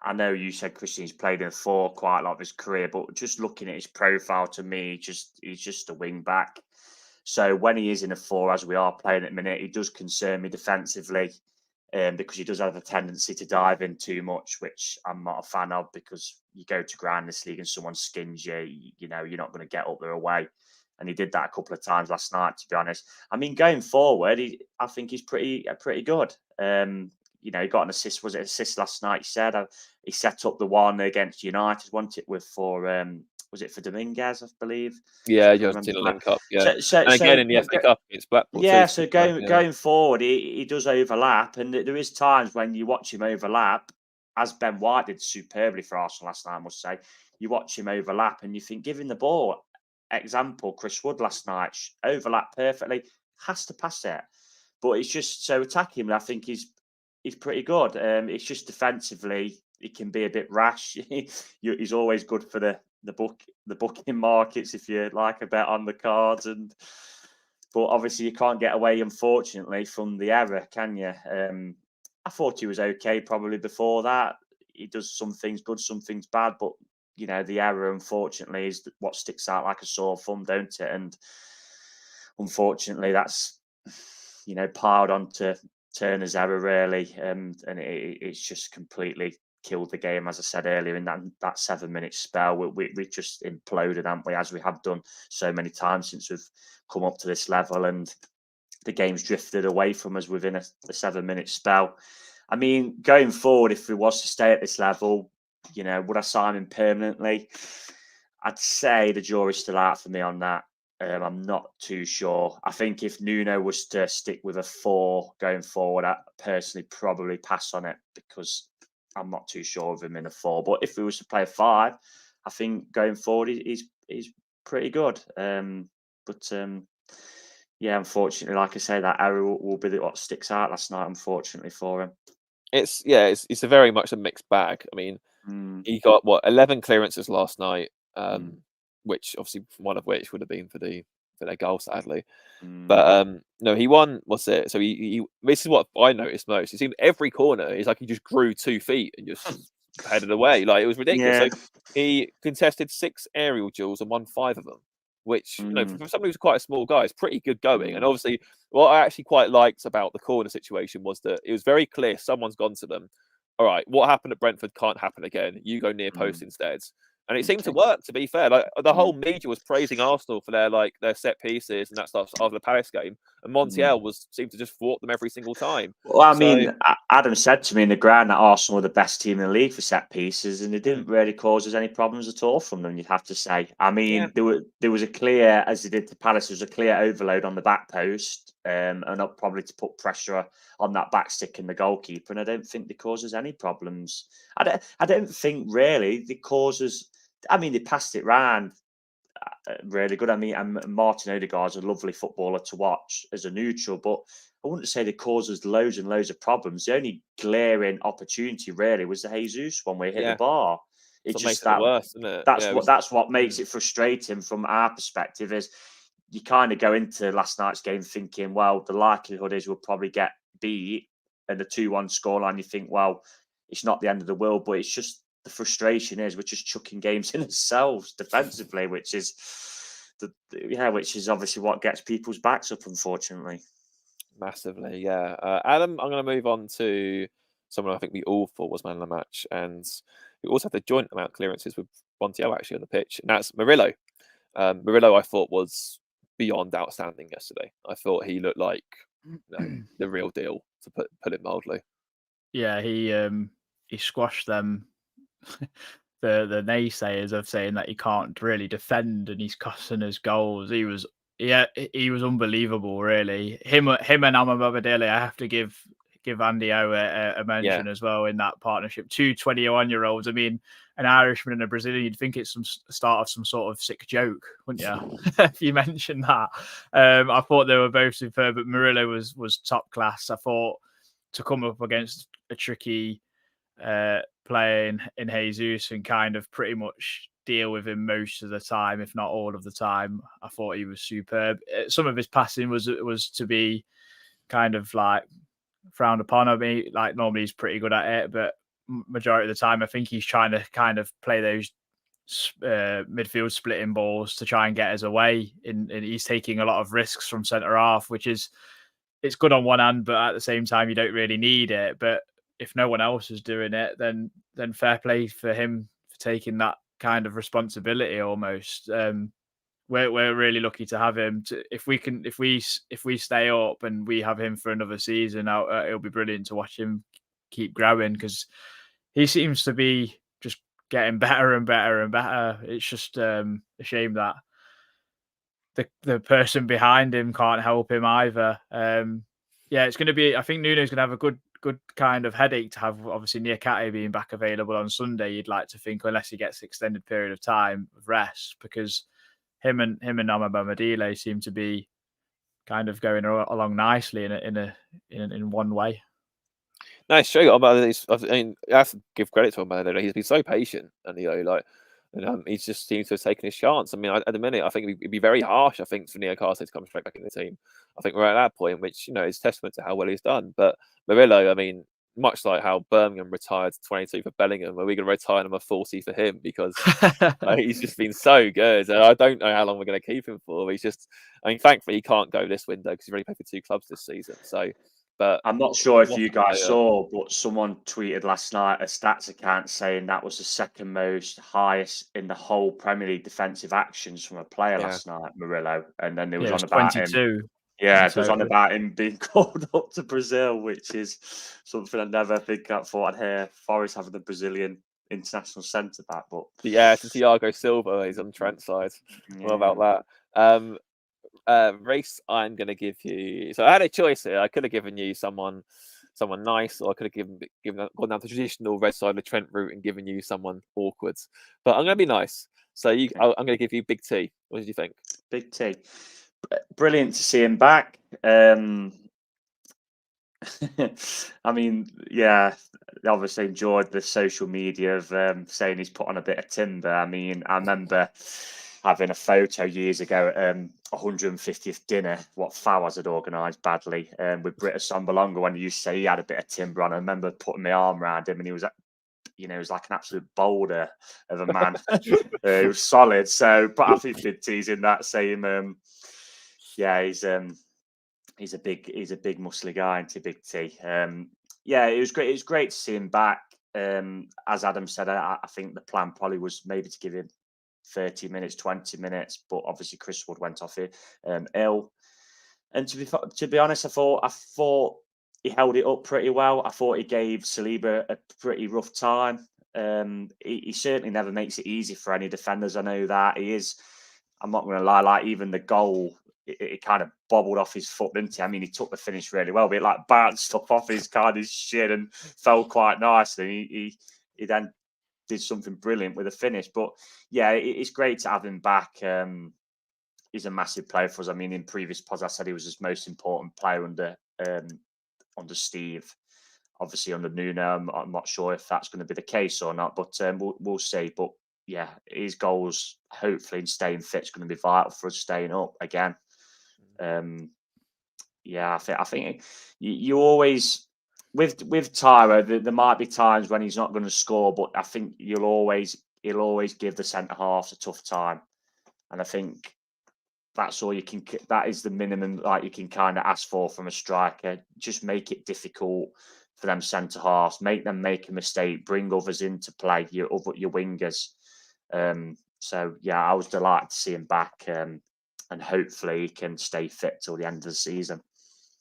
I know you said Christian's played in 4 quite a lot of his career, but just looking at his profile, to me, he's just a wing back. So when he is in a 4, as we are playing at the minute, he does concern me defensively, because he does have a tendency to dive in too much, which I'm not a fan of, because you go to ground this league and someone skins you, you know, you're not going to get up there away. And he did that a couple of times last night, to be honest. I mean, going forward, I think he's pretty good. You know, he got an assist. Was it assist last night? He said he set up the one against United. Wasn't it was it for Dominguez, I believe? Yeah, you're in a link up. Yeah, and again in the FA Cup against Blackpool. Yeah, too, so going forward, he does overlap, and there is times when you watch him overlap, as Ben White did superbly for Arsenal last night, I must say. You watch him overlap, and you think, giving the ball. Example, Chris Wood last night overlapped perfectly, has to pass it, but it's just so attacking. I think he's pretty good. It's just defensively he can be a bit rash. He's always good for the booking markets if you like a bet on the cards, but obviously you can't get away, unfortunately, from the error, can you? I thought he was okay probably before that. He does some things good, some things bad, but you know, the error, unfortunately, is what sticks out like a sore thumb, don't it? And unfortunately, that's, you know, piled onto Turner's error, really. And it's just completely killed the game, as I said earlier, in that 7-minute spell. We just imploded, haven't we, as we have done so many times since we've come up to this level. And the game's drifted away from us within a 7-minute spell. I mean, going forward, if we was to stay at this level, you know, would I sign him permanently? I'd say the jury's still out for me on that. I'm not too sure. I think if Nuno was to stick with a 4 going forward, I'd personally probably pass on it, because I'm not too sure of him in a 4. But if he was to play a 5, I think going forward he's pretty good. Yeah, unfortunately, like I say, that error will be what sticks out last night, unfortunately, for him. It's a very much a mixed bag. I mean, he got 11 clearances last night, which obviously one of which would have been for their goal, sadly. But no, he won. What's it? So he this is what I noticed most. It seemed every corner, it's like he just grew 2 feet and just headed away. Like, it was ridiculous. Yeah. So he contested 6 aerial duels and won 5 of them, which, you know, for somebody who's quite a small guy, is pretty good going. And obviously, what I actually quite liked about the corner situation was that it was very clear someone's gone to them. All right, what happened at Brentford can't happen again. You go near post instead. And it seemed to work, to be fair. Like, the whole media was praising Arsenal for their set pieces and that stuff after the Palace game. And Montiel seemed to just thwart them every single time. Well, I mean, Adam said to me in the ground that Arsenal were the best team in the league for set pieces, and it didn't really cause us any problems at all from them, you'd have to say. I mean, there was a clear, as they did to Palace, there was a clear overload on the back post, and probably to put pressure on that back stick in the goalkeeper, and I don't think they caused us any problems. I don't think really they caused us. I mean, they passed it round really good. I mean, and Martin Odegaard's a lovely footballer to watch as a neutral, but I wouldn't say they caused us loads and loads of problems. The only glaring opportunity really was the Jesus one where he hit the bar. It's just that worse, isn't it? That's what makes it frustrating from our perspective. Is you kind of go into last night's game thinking, well, the likelihood is we'll probably get beat, and the 2-1 scoreline. You think, well, it's not the end of the world, but it's just the frustration is we're just chucking games in ourselves defensively, which is obviously what gets people's backs up, unfortunately. Massively, yeah. Adam, I'm going to move on to someone I think we all thought was man of the match, and we also had the joint amount of clearances with Montiel actually on the pitch, and that's Murillo. Murillo, I thought, was beyond outstanding yesterday. I thought he looked like the real deal, to put it mildly. Yeah, he squashed them. The naysayers of saying that he can't really defend and he's costing us goals. He was unbelievable, really. Him and Amababadele, I have to give Andy O a mention as well in that partnership. 2 21-year-olds. I mean, an Irishman and a Brazilian, you'd think it's some start of some sort of sick joke, wouldn't you? If you mentioned that. I thought they were both superb, but Murillo was top class. I thought to come up against a tricky playing in Jesus and kind of pretty much deal with him most of the time, if not all of the time. I thought he was superb. Some of his passing was to be kind of like frowned upon. I mean, like normally he's pretty good at it, but majority of the time I think he's trying to kind of play those midfield splitting balls to try and get us away. And he's taking a lot of risks from centre half, which is it's good on one hand, but at the same time you don't really need it. But if no one else is doing it, then fair play for him for taking that kind of responsibility almost. We're really lucky to have him. If we stay up and we have him for another season, it'll be brilliant to watch him keep growing, because he seems to be just getting better and better and better. It's just a shame that the person behind him can't help him either. It's going to be. I think Nuno's going to have a good kind of headache to have. Obviously, Niakate being back available on Sunday, you'd like to think, unless he gets extended period of time of rest, because him and Amabamidele seem to be kind of going along nicely in one way. No, it's true. I mean, I have to give credit to him. He's been so patient, and he just seems to have taken his chance. I mean, at the minute, I think it'd be very harsh. I think for Niakate to come straight back in the team. I think we're at that point, which is testament to how well he's done. But Murillo, I mean, much like how Birmingham retired 22 for Bellingham, are we going to retire number 40 for him? Because he's just been so good. And I don't know how long we're going to keep him for. He's just, I mean, thankfully he can't go this window because he's already played for 2 clubs this season. So, but I'm not sure if you guys saw, but someone tweeted last night a stats account saying that was the second most highest in the whole Premier League defensive actions from a player last night, Murillo. And then there was on about 22. him. Yeah, it was on about him being called up to Brazil, which is something I never think I thought I'd hear. Forest having the Brazilian international centre back, but yeah, to Thiago Silva, he's on the trend side. Yeah. What about that? Race, I'm going to give you. So I had a choice here. I could have given you someone nice, or I could have gone down the traditional red side of the Trent route and given you someone awkward. But I'm going to be nice. So I'm going to give you Big T. What did you think? Big T. Brilliant to see him back. I mean, yeah, obviously enjoyed the social media of saying he's put on a bit of timber. I mean, I remember having a photo years ago at 150th dinner, what Fawaz had organised badly with Britta Sombalonga, when he used to say he had a bit of timber on. I remember putting my arm around him and he was he was like an absolute boulder of a man. He was solid. So, but I think Big T's in that same... he's a big muscly guy, into Big T. It was great. It was great to see him back. As Adam said, I think the plan probably was maybe to give him 30 minutes, 20 minutes, but obviously Chris Wood went off ill. And to be honest, I thought he held it up pretty well. I thought he gave Saliba a pretty rough time. He certainly never makes it easy for any defenders. I know that he is. I'm not going to lie. Like even the goal, it kind of bobbled off his foot, didn't he? I mean, he took the finish really well, but it like bounced stuff off his shin and fell quite nicely. He then did something brilliant with a finish. But yeah, it's great to have him back. He's a massive player for us. I mean, in previous pods, I said he was his most important player under Steve. Obviously, under Nuno, I'm not sure if that's going to be the case or not, but we'll see. But yeah, his goals, hopefully, and staying fit is going to be vital for us staying up again. I think you always, with Tyro, there might be times when he's not going to score, but I think he'll always give the centre halves a tough time, and I think that's all you can. That is the minimum like you can kind of ask for from a striker. Just make it difficult for them centre halves. Make them make a mistake. Bring others into play. Your wingers. So yeah, I was delighted to see him back, and hopefully he can stay fit till the end of the season.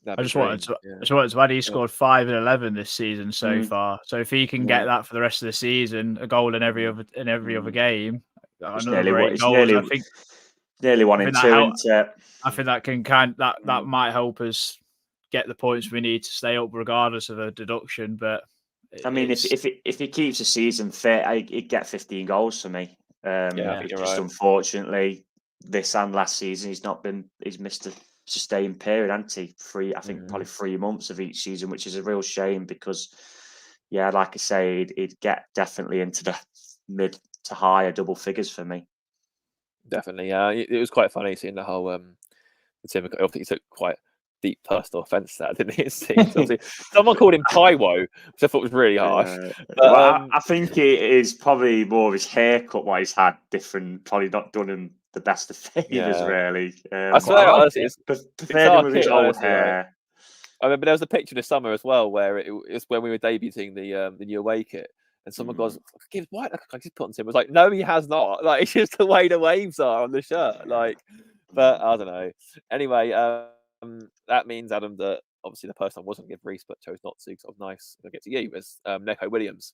I just wanted to add he scored 5 and 11 this season so far. So if he can get that for the rest of the season, a goal in every other game, another 8 goals, I think nearly 1 in 2. I think that can that might help us get the points we need to stay up, regardless of a deduction. But I mean, if he keeps the season fit, he'd get 15 goals for me. Unfortunately, this and last season, he's missed a sustained period, hasn't he? Probably 3 months of each season, which is a real shame because, yeah, like I say, he'd get definitely into the mid to higher double figures for me. Definitely, yeah. It was quite funny seeing the whole the Tim. I think he took quite deep personal offence to that, didn't he? It seems. Someone called him Taiwo, which I thought was really harsh. But, I think it is probably more of his haircut what he's had different. Probably not done him the best of favours, really. I swear, honestly, preferred him with his old hair. I remember there was a picture this summer as well where it was when we were debuting the new away kit. And someone goes, "Gibbs White, I just put on him." I was like, "No, he has not. Like, it's just the way the waves are on the shirt." Like, but I don't know. Anyway, that means, Adam, that obviously the person I was going to give Reece but chose not to because I was nice. I'll get to you was Neco Williams.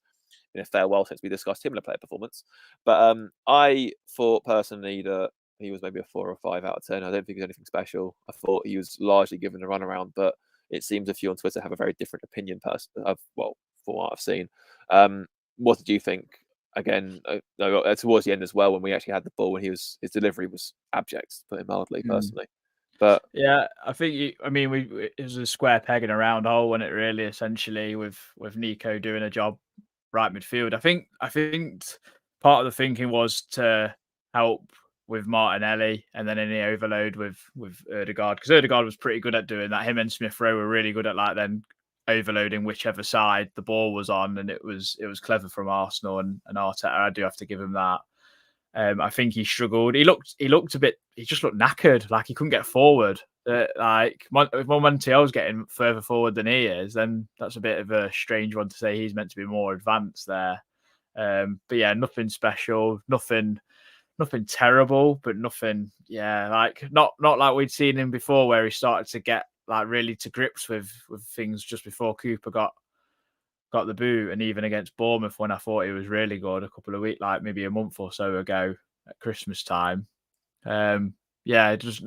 In a farewell since we discussed him in a player performance, but I thought personally that he was maybe a 4 or 5 out of 10. I don't think he's anything special. I thought he was largely given a runaround, but it seems a few on Twitter have a very different opinion. For what I've seen. What did you think? Again, towards the end as well, when we actually had the ball, and his delivery was abject, to put it mildly, personally. But yeah, I think it was a square peg in a round hole, wasn't it? Really, essentially, with Neco doing a job right midfield. I think part of the thinking was to help with Martinelli, and then any overload with Ødegaard, because Ødegaard was pretty good at doing that. Him and Smith Rowe were really good at then overloading whichever side the ball was on, and it was clever from Arsenal and Arteta. I do have to give him that. I think he struggled. He looked a bit. He just looked knackered. Like he couldn't get forward. If Montiel's getting further forward than he is, then that's a bit of a strange one to say. He's meant to be more advanced there. But yeah, nothing special. Nothing terrible. But nothing. Yeah, like not like we'd seen him before, where he started to get really to grips with things just before Cooper got the boot, and even against Bournemouth when I thought he was really good a couple of weeks, like maybe a month or so ago at Christmas time. It's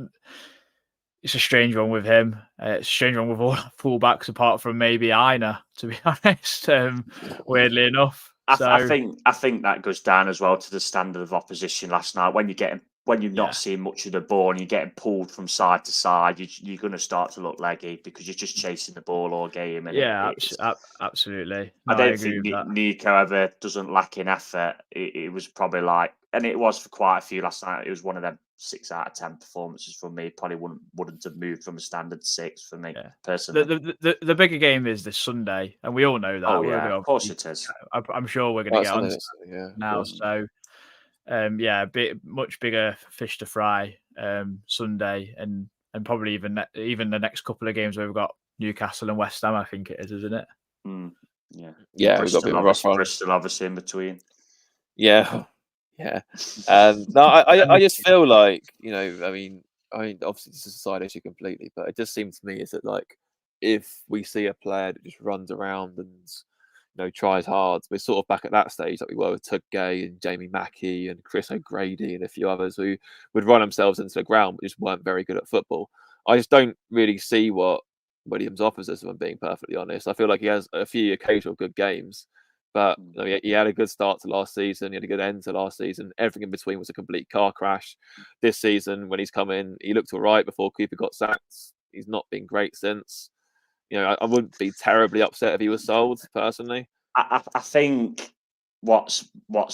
a strange one with him. It's a strange one with all fullbacks apart from maybe Aina, to be honest. Weirdly enough. I think that goes down as well to the standard of opposition last night. When you're not seeing much of the ball and you're getting pulled from side to side, you're going to start to look leggy because you're just chasing the ball all game. And absolutely. No, I don't think Neco ever doesn't lack in effort. It was probably and it was for quite a few last night. It was one of them 6 out of 10 performances from me. Probably wouldn't have moved from a standard 6 for me personally. The bigger game is this Sunday, and we all know that. Oh yeah, of course it is. I'm sure we're going to get on now. So. Much bigger fish to fry Sunday, and probably even the next couple of games where we've got Newcastle and West Ham. I think it is, isn't it? Yeah. We've got a bit of rough on. Bristol, obviously, in between. Yeah. No, I just feel like I mean, obviously this is a side issue completely, but it just seems to me is that if we see a player that just runs around and tries hard. We're sort of back at that stage that we were with Tug Gay and Jamie Mackey and Chris O'Grady and a few others who would run themselves into the ground but just weren't very good at football. I just don't really see what Williams offers us, if I'm being perfectly honest. I feel like he has a few occasional good games, but he had a good start to last season. He had a good end to last season. Everything in between was a complete car crash. This season, when he's come in, he looked all right before Cooper got sacked. He's not been great since. I wouldn't be terribly upset if he was sold, personally. I think what's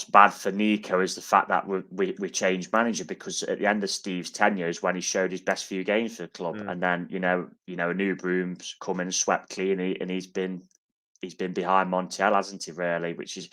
bad for Neco is the fact that we changed manager, because at the end of Steve's tenure is when he showed his best few games for the club, and then a new broom's come in and swept clean, and he's been he's been behind Montiel, hasn't he? Really, which is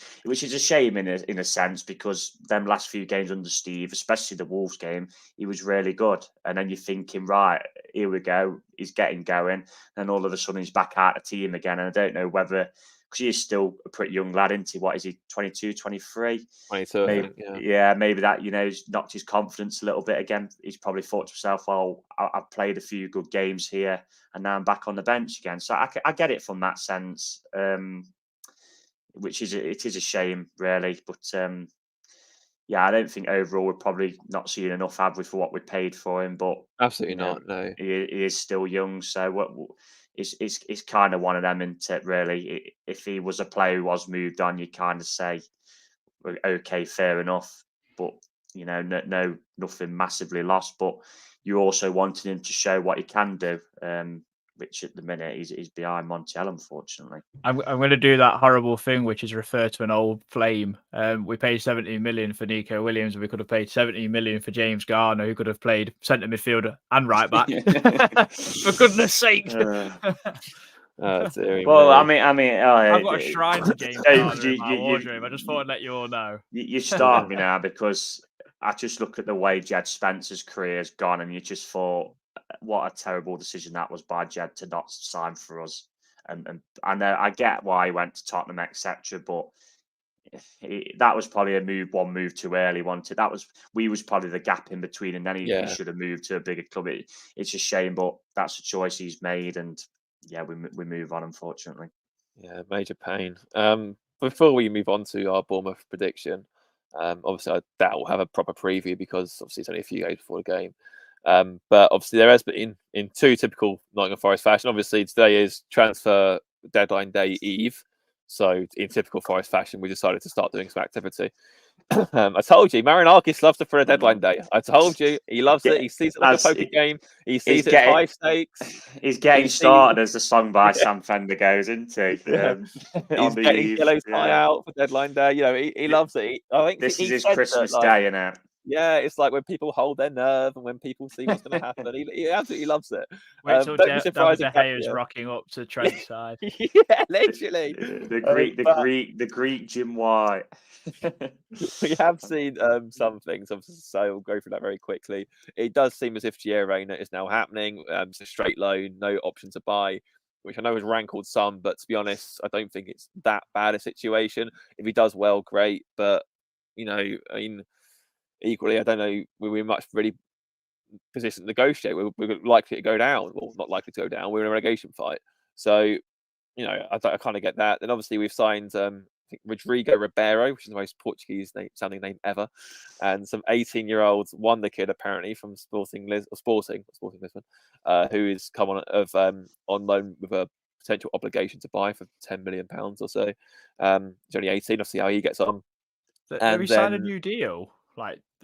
a shame in a sense, because them last few games under Steve, especially the Wolves game, he was really good. And then you're thinking, right, here we go, he's getting going, and all of a sudden he's back out of the team again. And I don't know whether, because he's still a pretty young lad, isn't he? What is he, 22, 23? 22, Maybe, I think, yeah. yeah, maybe that, he's knocked his confidence a little bit again. He's probably thought to himself, well, I've played a few good games here, and now I'm back on the bench again. So I get it from that sense, which is a shame, really. But yeah, I don't think overall we're probably not seeing enough, have we, for what we paid for him. But Absolutely not, no. he is still young, so it's kind of one of them, isn't it, really? If he was a player who was moved on, you kind of say, okay, fair enough, but nothing massively lost. But you're also wanting him to show what he can do, which at the minute he's behind Montiel, unfortunately. I'm going to do that horrible thing, which is refer to an old flame. We paid 70 million for Neco Williams, and we could have paid 70 million for James Garner, who could have played centre midfielder and right back. For goodness sake. Well, I mean, I've got a shrine to James Garner in my wardrobe. I just thought I'd let you all know. You start me now, because I just look at the way Jed Spencer's career has gone, and you just thought, what a terrible decision that was by Jed to not sign for us. And I get why he went to Tottenham, etc. But that was probably one move too early. We was probably the gap in between, and then he should have moved to a bigger club. It's a shame, but that's a choice he's made, and yeah, we move on, unfortunately. Yeah, major pain. Before we move on to our Bournemouth prediction, obviously I doubt we'll have a proper preview, because obviously it's only a few days before the game. But obviously there has been, in two typical Nottingham Forest fashion, obviously today is transfer deadline day eve. So in typical Forest fashion, we decided to start doing some activity. I told you, Marinakis loves to throw a deadline day. I told you, he loves it. He sees it like a poker game. He sees it high stakes. He's getting started as the song by Sam Fender goes, isn't he? He's getting yellow tie out for deadline day. He loves it. I think this is his Christmas day, isn't it? Yeah, it's like when people hold their nerve and when people see what's going to happen. He absolutely loves it. Wait till David De Gea is rocking up to Trent's side. Yeah, literally. The Greek Jim White. We have seen some things, obviously, so we'll go through that very quickly. It does seem as if Gio Reyna is now happening. It's a straight loan, no option to buy, which I know has rankled some, but to be honest, I don't think it's that bad a situation. If he does well, great. But, equally, I don't know, we're much really positioned to negotiate. We're likely to go down, or not likely to go down. We're in a relegation fight. So, I kind of get that. Then obviously we've signed I think Rodrigo Ribeiro, which is the most Portuguese sounding name ever, and some 18-year-olds wonder kid apparently from Sporting Lisbon, who is come on loan with a potential obligation to buy for £10 million or so. He's only 18. I'll see how he gets on. Have we signed a new deal?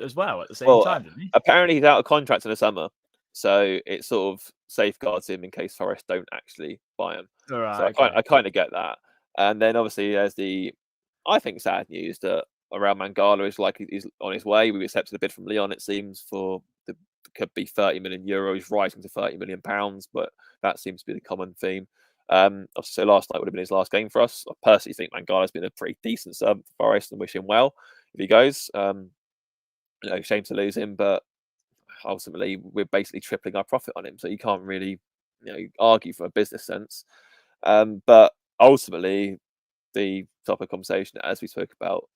As well at the same time, didn't he? Apparently he's out of contract in the summer, so it sort of safeguards him in case Forest don't actually buy him. Right, so I kind of get that. And then obviously there's I think sad news that Raul Mangala is likely is on his way. We accepted a bid from Lyon, it seems, could be €30 million, rising to £30 million, but that seems to be the common theme. So last night would have been his last game for us. I personally think Mangala's been a pretty decent servant for Forest, and wish him well if he goes. Shame to lose him, but ultimately we're basically tripling our profit on him, so you can't really argue from a business sense. But ultimately the topic of conversation, as we spoke about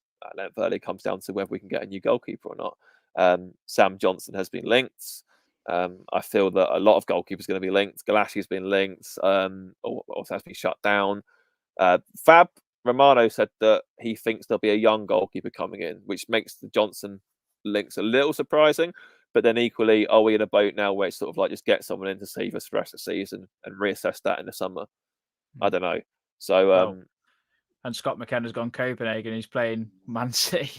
earlier, comes down to whether we can get a new goalkeeper or not. Sam Johnson has been linked. I feel that a lot of goalkeepers are going to be linked. Galashi's been linked, also has been shut down. Fab Romano said that he thinks there'll be a young goalkeeper coming in, which makes the Johnson links a little surprising. But then equally, are we in a boat now where it's sort of like just get someone in to save us for the rest of the season and reassess that in the summer? I don't know. So and Scott McKenna's gone Copenhagen. He's playing Man City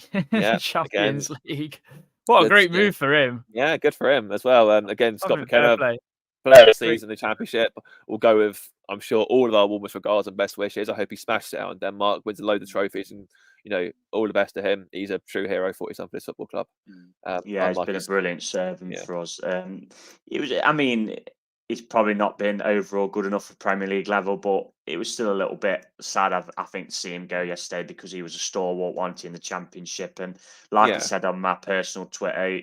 Champions League. What a great move for him. Yeah, good for him as well. And again, Scott McKenna, player of the season, the Championship. We'll go with, I'm sure, all of our warmest regards and best wishes. I hope he smashes it out in Denmark, wins a load of trophies, and all the best to him. He's a true hero for his football club. He's been a brilliant servant for us. It was, I mean, he's probably not been overall good enough for Premier League level, but it was still a little bit sad, I think, to see him go yesterday because he was a stalwart wanting the Championship. And like I said on my personal Twitter,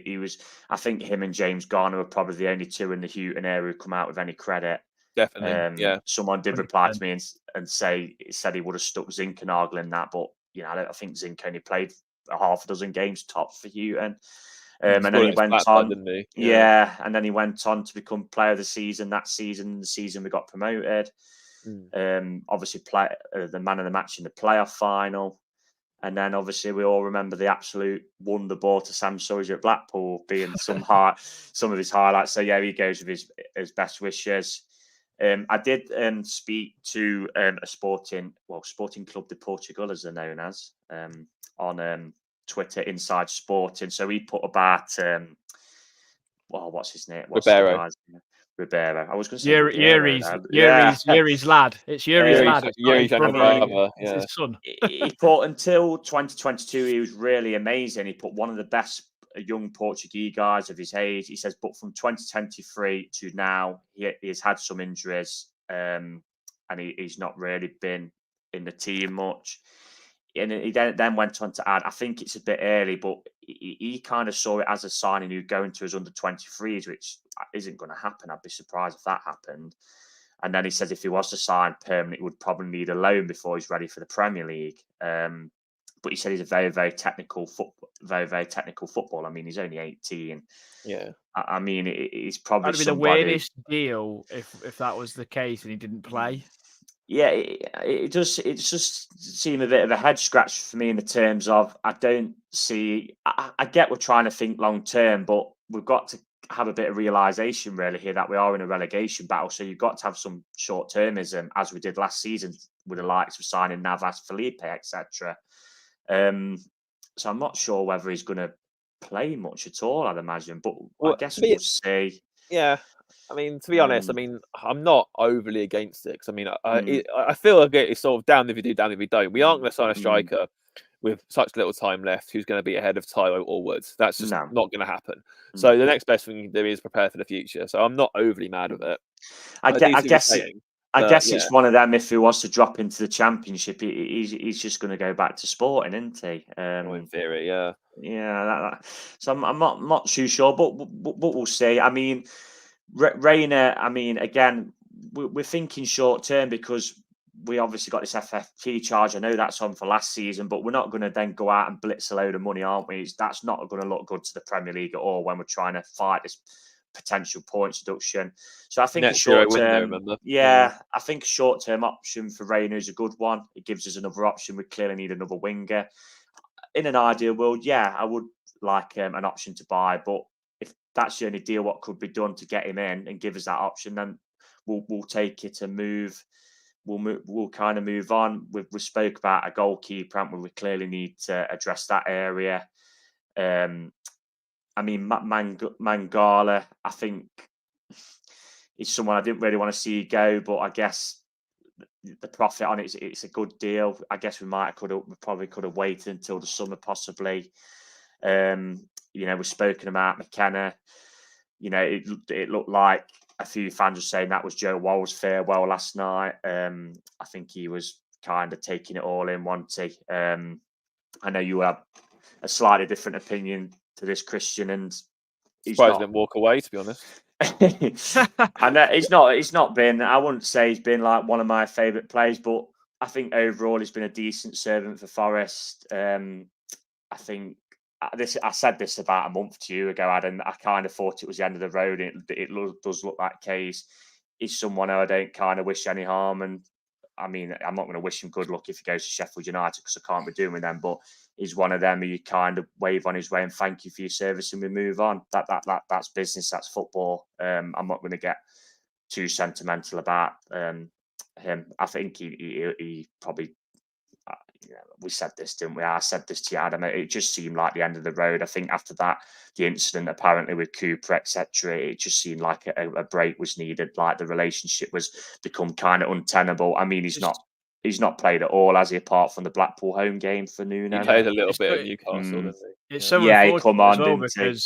I think him and James Garner were probably the only two in the Houghton area who come out with any credit. Definitely, Someone did 100%. reply to me and said he would have stuck Zinkernagel in that, but I think Zink only played a half a dozen games top for Houghton. And then he went on, didn't he? and then he went on to become Player of the Season that season. The season we got promoted, obviously the man of the match in the playoff final, and then obviously we all remember the absolute wonder ball to Sam Surridge at Blackpool being some of his highlights. So yeah, he goes with his best wishes. I did speak to a Sporting Club de Portugal, as they're known as, on Twitter, Inside Sporting. So he put about what's his name? Ribeiro. Ribeiro. I was going to say Yuri's lad. It's Yuri's lad. Yuri's younger brother. It's his son. He put until 2022, he was really amazing. He put one of the best young Portuguese guys of his age. He says, but from 2023 to now, he has had some injuries, and he's not really been in the team much. And he then went on to add, I think it's a bit early, but he kind of saw it as a signing who'd go into his under 23s, which isn't going to happen. I'd be surprised if that happened. And then he says if he was to sign permanent, he would probably need a loan before he's ready for the Premier League. But he said he's a very, very technical footballer. I mean, he's only 18. Yeah. I mean, he's probably That'd be the weirdest deal if that was the case and he didn't play. Yeah, it just seemed a bit of a head scratch for me in the terms of I don't see. I get we're trying to think long term, but we've got to have a bit of realization really here that we are in a relegation battle. So you've got to have some short termism, as we did last season with the likes of signing Navas, Felipe, etc. So I'm not sure whether he's going to play much at all, I'd imagine, but I guess we'll see. Yeah. I mean, to be honest, I mean, I'm not overly against it because I mean, I feel like it's sort of down if you do, down if you don't. We aren't going to sign a striker with such little time left who's going to be ahead of Tyro or Woods. That's just not going to happen. So the next best thing you can do is prepare for the future. So I'm not overly mad with it. I guess it's one of them. If he was to drop into the Championship, he's just going to go back to Sporting, isn't he? In theory, yeah. Yeah. So I'm not too sure, but we'll see. I mean, Reina, I mean, again, we're thinking short term because we obviously got this FFP charge. I know that's on for last season, but we're not going to then go out and blitz a load of money, aren't we? That's not going to look good to the Premier League at all when we're trying to fight this potential points deduction. So I think a short term, I think a short term option for Reina is a good one. It gives us another option. We clearly need another winger. In an ideal world, I would like an option to buy, but if that's the only deal what could be done to get him in and give us that option, then we'll take it and move. We'll kind of move on. We spoke about a goalkeeper, and we clearly need to address that area. I mean, Mangala, I think is someone I didn't really want to see go, but I guess the profit on it's a good deal. I guess we probably could have waited until the summer, possibly. We've spoken about McKenna. It looked like a few fans were saying that was Joe Worrall's farewell last night. I think he was kind of taking it all in, wasn't he? I know you have a slightly different opinion to this, Christian, and he's surprised he didn't walk away, to be honest. And he's not been, I wouldn't say he's been like one of my favourite players, but I think overall he's been a decent servant for Forest. I think I said this about a month to you ago, Adam. I kind of thought it was the end of the road. It does look like case. He's someone I don't kind of wish any harm. And I mean, I'm not going to wish him good luck if he goes to Sheffield United because I can't be doing with them. But he's one of them who you kind of wave on his way and thank you for your service and we move on. That's business. That's football. I'm not going to get too sentimental about him. I think he probably. We said this, didn't we? I said this to you, Adam. It just seemed like the end of the road. I think after that, the incident apparently with Cooper, etc., it just seemed like a break was needed. Like the relationship was become kind of untenable. I mean, he's not played at all, has he? Apart from the Blackpool home game for Nuno. He played a little bit at Newcastle, didn't he? It's so unfortunate as well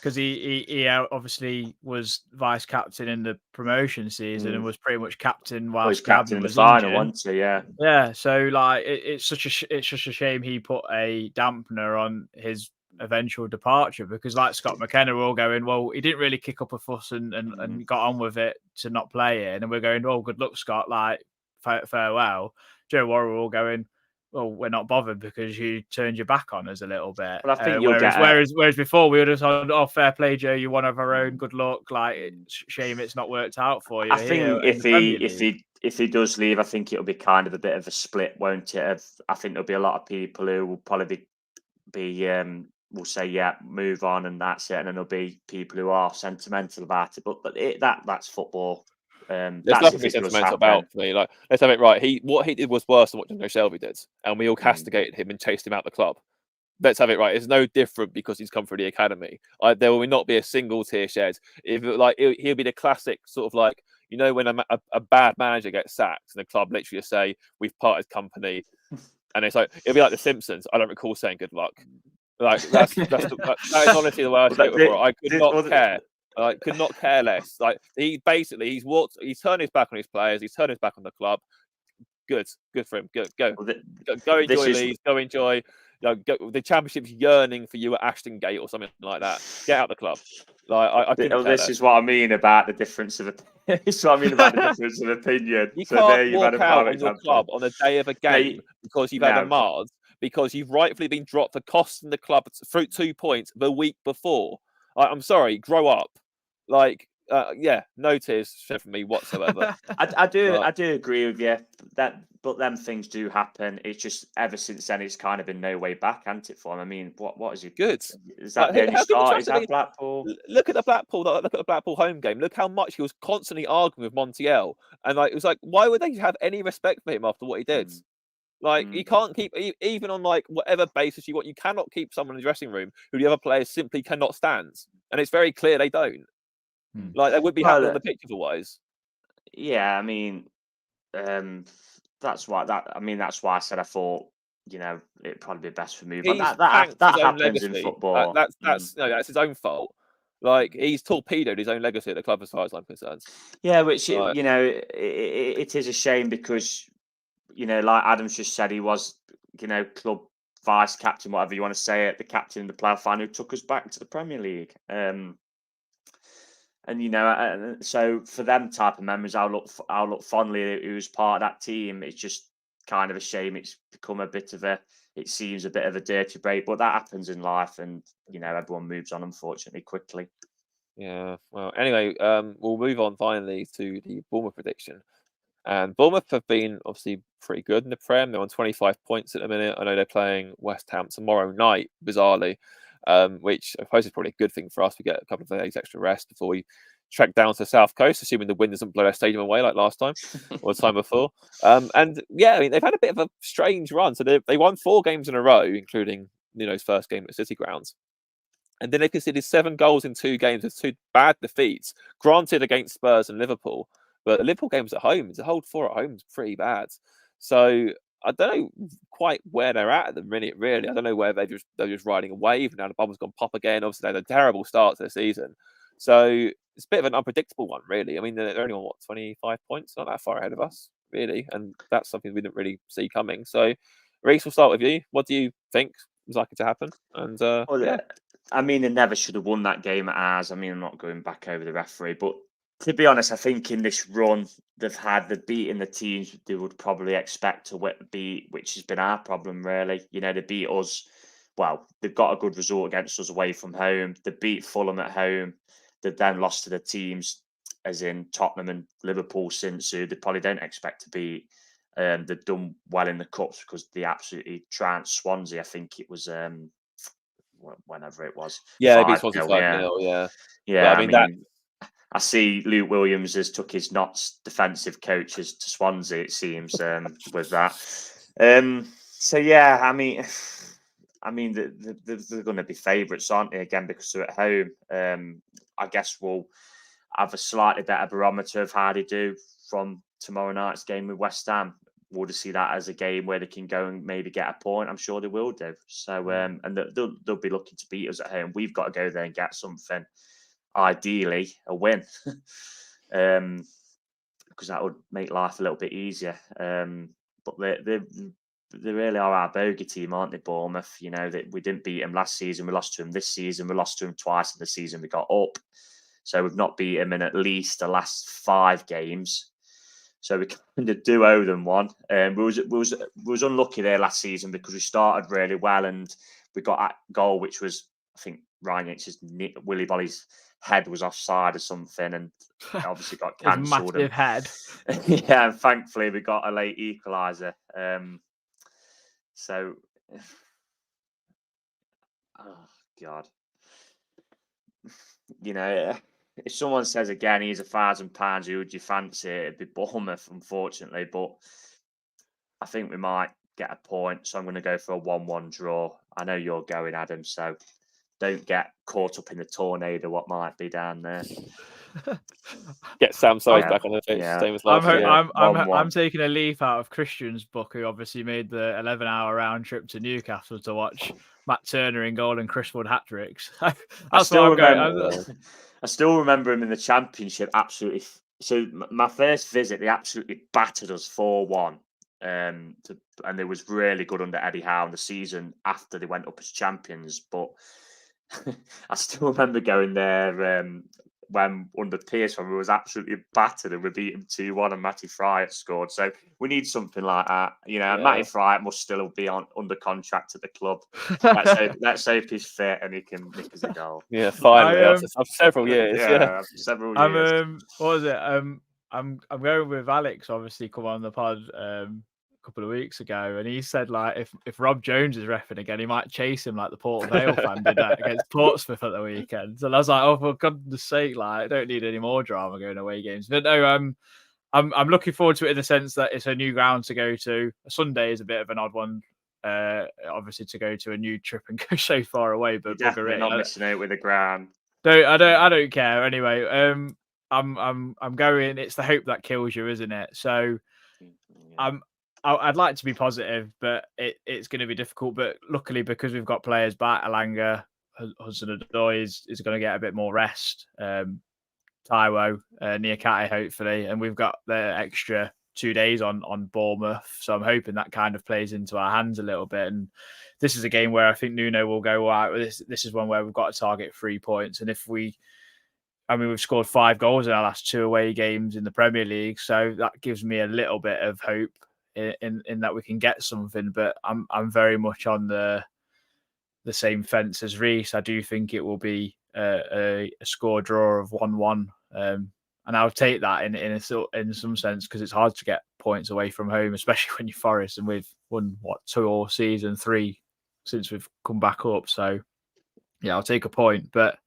because he obviously was vice captain in the promotion season and was pretty much captain Well, he's whilst captain Gabby in the was final, injured. wasn't he? Yeah. Yeah, so like it's such a shame he put a dampener on his eventual departure, because like Scott McKenna, we're all going, well, he didn't really kick up a fuss and got on with it to not play it, and we're going, oh, good luck, Scott, like farewell. Joe Worrall all going, well, we're not bothered because you turned your back on us a little bit. Well, I think you'll get whereas before we would have said, oh, fair play, Joe, you're one of our own, good luck. Like, shame it's not worked out for you. I think if he does leave, I think it'll be kind of a bit of a split, won't it? I think there'll be a lot of people who will probably be will say, yeah, move on, and that's it, and then there'll be people who are sentimental about it. But that's football. There's that's nothing to be sentimental about for me. Like, let's have it right. What he did was worse than what Jono Shelby did, and we all castigated him and chased him out the club. Let's have it right. It's no different because he's come through the academy. There will not be a single tear shed. He'll be the classic sort of like, you know, when a bad manager gets sacked and the club literally just say, we've parted company, and it's like, it'll be like The Simpsons. I don't recall saying good luck. Like that is honestly the way I see it before. I could not care. I could not care less. Like he's turned his back on his players. He's turned his back on the club. Good for him. Go enjoy Leeds. Go enjoy. The championship's yearning for you at Ashton Gate or something like that. Get out the club. This is what I mean about the difference of opinion. You can't walk out on your club on the day of a game because you've had a Mars, because you've rightfully been dropped for costing the club through 2 points the week before. I'm sorry, grow up. No tears shed for me whatsoever. I do agree with you but them things do happen. It's just ever since then it's kind of been no way back, hasn't it, for him? I mean, what is it? Good. Is that the only start? Is that Blackpool? Look at the Blackpool home game. Look how much he was constantly arguing with Montiel, and it was like, why would they have any respect for him after what he did? You can't keep, even on whatever basis you want, you cannot keep someone in the dressing room who the other players simply cannot stand, and it's very clear they don't. They would be happy on the pitch otherwise. Yeah, I mean, that's why I said I thought, you know, it'd probably be best for me. But that happens in football. That's his own fault. He's torpedoed his own legacy at the club, as far as I'm concerned. Yeah, which you know, it is a shame because, you know, like Adam's just said, he was, you know, club vice captain, whatever you want to say it, the captain in the playoff final who took us back to the Premier League. And you know, so for them type of memories, I'll look fondly. He was part of that team. It's just kind of a shame. It's become it seems a bit of a dirty break, but that happens in life, and you know, everyone moves on, unfortunately, quickly. Yeah. Well, anyway, we'll move on finally to the Bournemouth prediction. And Bournemouth have been obviously pretty good in the Prem. They're on 25 points at the minute. I know they're playing West Ham tomorrow night, bizarrely. Which I suppose is probably a good thing for us. We get a couple of days extra rest before we trek down to the south coast, assuming the wind doesn't blow their stadium away like last time or the time before. And yeah, I mean, they've had a bit of a strange run. So they won 4 games in a row, including Nuno's first game at City Grounds. And then they conceded 7 goals in 2 games with 2 bad defeats, granted against Spurs and Liverpool. But the Liverpool games at home, to hold 4 at home is pretty bad. So I don't know quite where they're at the minute, really. I don't know where they're just riding a wave, and now the bubble's gone pop again. Obviously, they had a terrible start to the season. So it's a bit of an unpredictable one, really. I mean, they're only on, 25 points? Not that far ahead of us, really. And that's something we didn't really see coming. So, Reece, we'll start with you. What do you think is likely to happen? And I mean, they never should have won that game at ours. I mean, I'm not going back over the referee, but to be honest, I think in this run they've beaten the teams they would probably expect to beat, which has been our problem, really. You know, they beat us. Well, they've got a good result against us away from home. They beat Fulham at home. They've then lost to the teams, as in Tottenham and Liverpool, since who they probably don't expect to beat. They've done well in the cups because they absolutely trounced Swansea. I think it was whenever it was. Yeah, they beat Swansea 5-0. Yeah. I mean, I see Luke Williams has took his Notts defensive coaches to Swansea, it seems, with that. So yeah, I mean, they're going to be favourites, aren't they? Again, because they're at home. I guess we'll have a slightly better barometer of how they do from tomorrow night's game with West Ham. would see that as a game where they can go and maybe get a point. I'm sure they will do. So, and they'll be looking to beat us at home. We've got to go there and get something, ideally a win, because that would make life a little bit easier. But they really are our bogey team, aren't they, Bournemouth? You know, that we didn't beat them last season. We lost to them this season. We lost to them twice in the season we got up. So we've not beat them in at least the last 5 games. So we kind of do owe them one. We was unlucky there last season because we started really well and we got that goal, which was, I think, Ryan Yates' Willy Bolly's head was offside or something, and obviously got cancelled. Massive head. Yeah, and thankfully we got a late equaliser. So, oh God, you know, if someone says again he's £1,000, who would you fancy? It'd be Bournemouth, unfortunately, but I think we might get a point. So I'm going to go for a 1-1 draw. I know you're going, Adam, so don't get caught up in the tornado what might be down there. Get Sam Sides back on the pitch, same as last year. I'm taking a leaf out of Christian's book, who obviously made the 11-hour round trip to Newcastle to watch Matt Turner in goal and Chris Wood hat-tricks. I still remember him in the Championship, absolutely. So my first visit, they absolutely battered us 4-1. And they was really good under Eddie Howe in the season after they went up as champions. But I still remember going there when under Pearson, we was absolutely battered and we beat him 2-1 and Matty Fryatt scored. So we need something like that. You know, Matty Fryatt must still be under contract at the club. Let's hope he's fit and he can nick us a goal. Yeah, finally, after several years. After several years. What was it? I'm going with Alex, obviously, come on the pod a couple of weeks ago, and he said, like, if Rob Jones is reffing again, he might chase him like the Port Vale fan did that against Portsmouth at the weekend. So I was like, oh, for goodness sake, like, I don't need any more drama going away games. But no, I'm looking forward to it in the sense that it's a new ground to go to. A Sunday is a bit of an odd one, obviously, to go to a new trip and go so far away. But you're definitely not missing out with the ground. I don't care anyway. I'm going. It's the hope that kills you, isn't it? So, I'd like to be positive, but it's going to be difficult. But luckily, because we've got players back, Alanga, Hudson-Odoi is going to get a bit more rest. Taiwo, Niakate, hopefully, and we've got the extra 2 days on Bournemouth. So I'm hoping that kind of plays into our hands a little bit. And this is a game where I think Nuno will go, all right, this is one where we've got to target 3 points. And if we've scored 5 goals in our last 2 away games in the Premier League. So that gives me a little bit of hope in that we can get something. But I'm very much on the same fence as Reese. I do think it will be a score draw of 1-1. And I'll take that in some sense, because it's hard to get points away from home, especially when you're Forest, and we've won 2 all season, 3 since we've come back up. So yeah, I'll take a point, but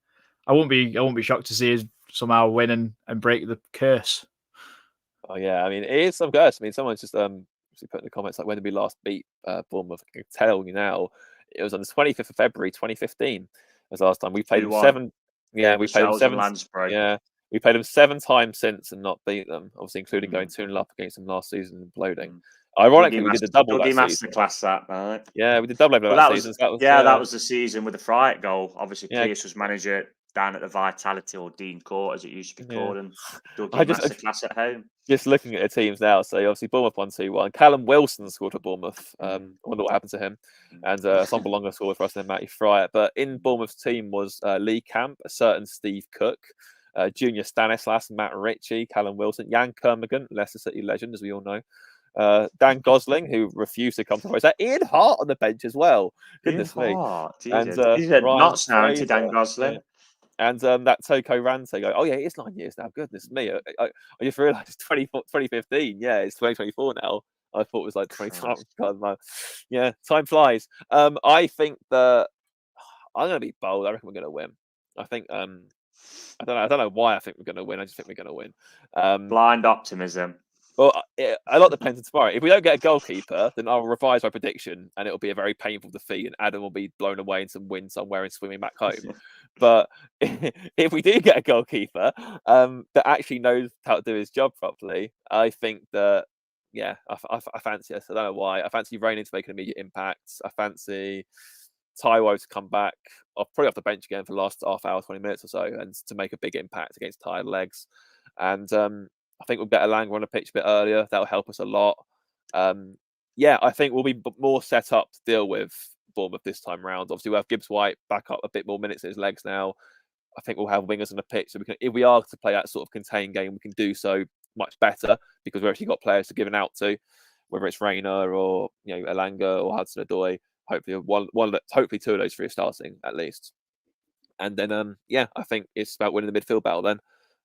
I won't be shocked to see us somehow win and break the curse. Oh yeah, I mean, it is some curse. I mean, someone's just put in the comments, like, when did we last beat Bournemouth? I can tell you now, it was on the 25th of February 2015 was the last time we played them 7. Yeah, we played them 7. Yeah, we played them 7 times since and not beat them. Obviously, including going 2-0 up against them last season and imploding. Ironically, we did the double that season. Masterclass that night. Yeah, we did double over that season. That was the season with the Fryatt goal. Obviously, Pierce was manager down at the Vitality, or Dean Court as it used to be called, and masterclass at home. Just looking at the teams now, so obviously Bournemouth won 2-1. Callum Wilson scored for Bournemouth. I wonder what happened to him. And Sombolonga scored for us, and then Matty Fryatt. But in Bournemouth's team was Lee Camp, a certain Steve Cook, Junior Stanislas, Matt Ritchie, Callum Wilson, Jan Kermorgant, Leicester City legend, as we all know. Dan Gosling, who refused to come to us. Ian Hart on the bench as well. Goodness me. And he's not sound to Dan Gosling. Yeah. And that Toko Rante go, oh yeah, it's 9 years now. Goodness me. I just realised 2015. Yeah, it's 2024 now. I thought it was like 2012. God, no. Yeah, time flies. I think that I'm going to be bold. I reckon we're going to win. I think, I don't know why I think we're going to win. I just think we're going to win. Blind optimism. Well, a lot depends on tomorrow. If we don't get a goalkeeper, then I'll revise my prediction, and it'll be a very painful defeat, and Adam will be blown away in some wind somewhere and swimming back home. But if we do get a goalkeeper that actually knows how to do his job properly, I think that yeah, I fancy us. I don't know why. I fancy Rainey to make an immediate impact. I fancy Taiwo to come back, probably off the bench again for the last half hour, 20 minutes or so, and to make a big impact against tired legs. And I think we'll get Elanga on the pitch a bit earlier. That'll help us a lot. Yeah, I think we'll be more set up to deal with Bournemouth this time round. Obviously, we'll have Gibbs White back up a bit more minutes in his legs now. I think we'll have wingers on the pitch, so we can, if we are to play that sort of contained game, we can do so much better because we've actually got players to give it out to, whether it's Rayner or Elanga or Hudson-Odoi. Hopefully two of those three are starting at least. And then yeah, I think it's about winning the midfield battle then,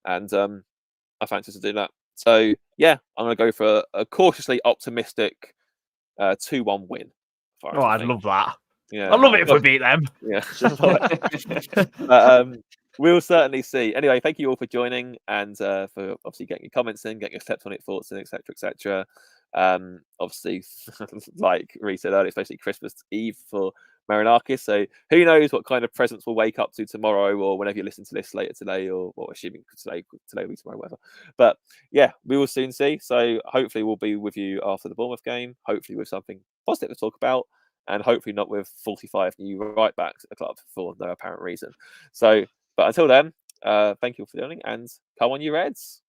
and I fancy us to do that. So yeah, I'm going to go for a cautiously optimistic 2-1 win. Oh, I'd love that. Yeah, I love it if we beat them. Yeah. But, we'll certainly see. Anyway, thank you all for joining and for obviously getting your comments in, getting your steps on it, thoughts in, etc., etc. Obviously, like Reece said earlier, especially Christmas Eve for Marinakis. So who knows what kind of presents we'll wake up to tomorrow or whenever you listen to this later today, or assuming today will be tomorrow, whatever. But yeah, we will soon see. So hopefully we'll be with you after the Bournemouth game, hopefully with something positive to talk about, and hopefully not with 45 new right backs at the club for no apparent reason. So, but until then, thank you for joining, and come on, you Reds.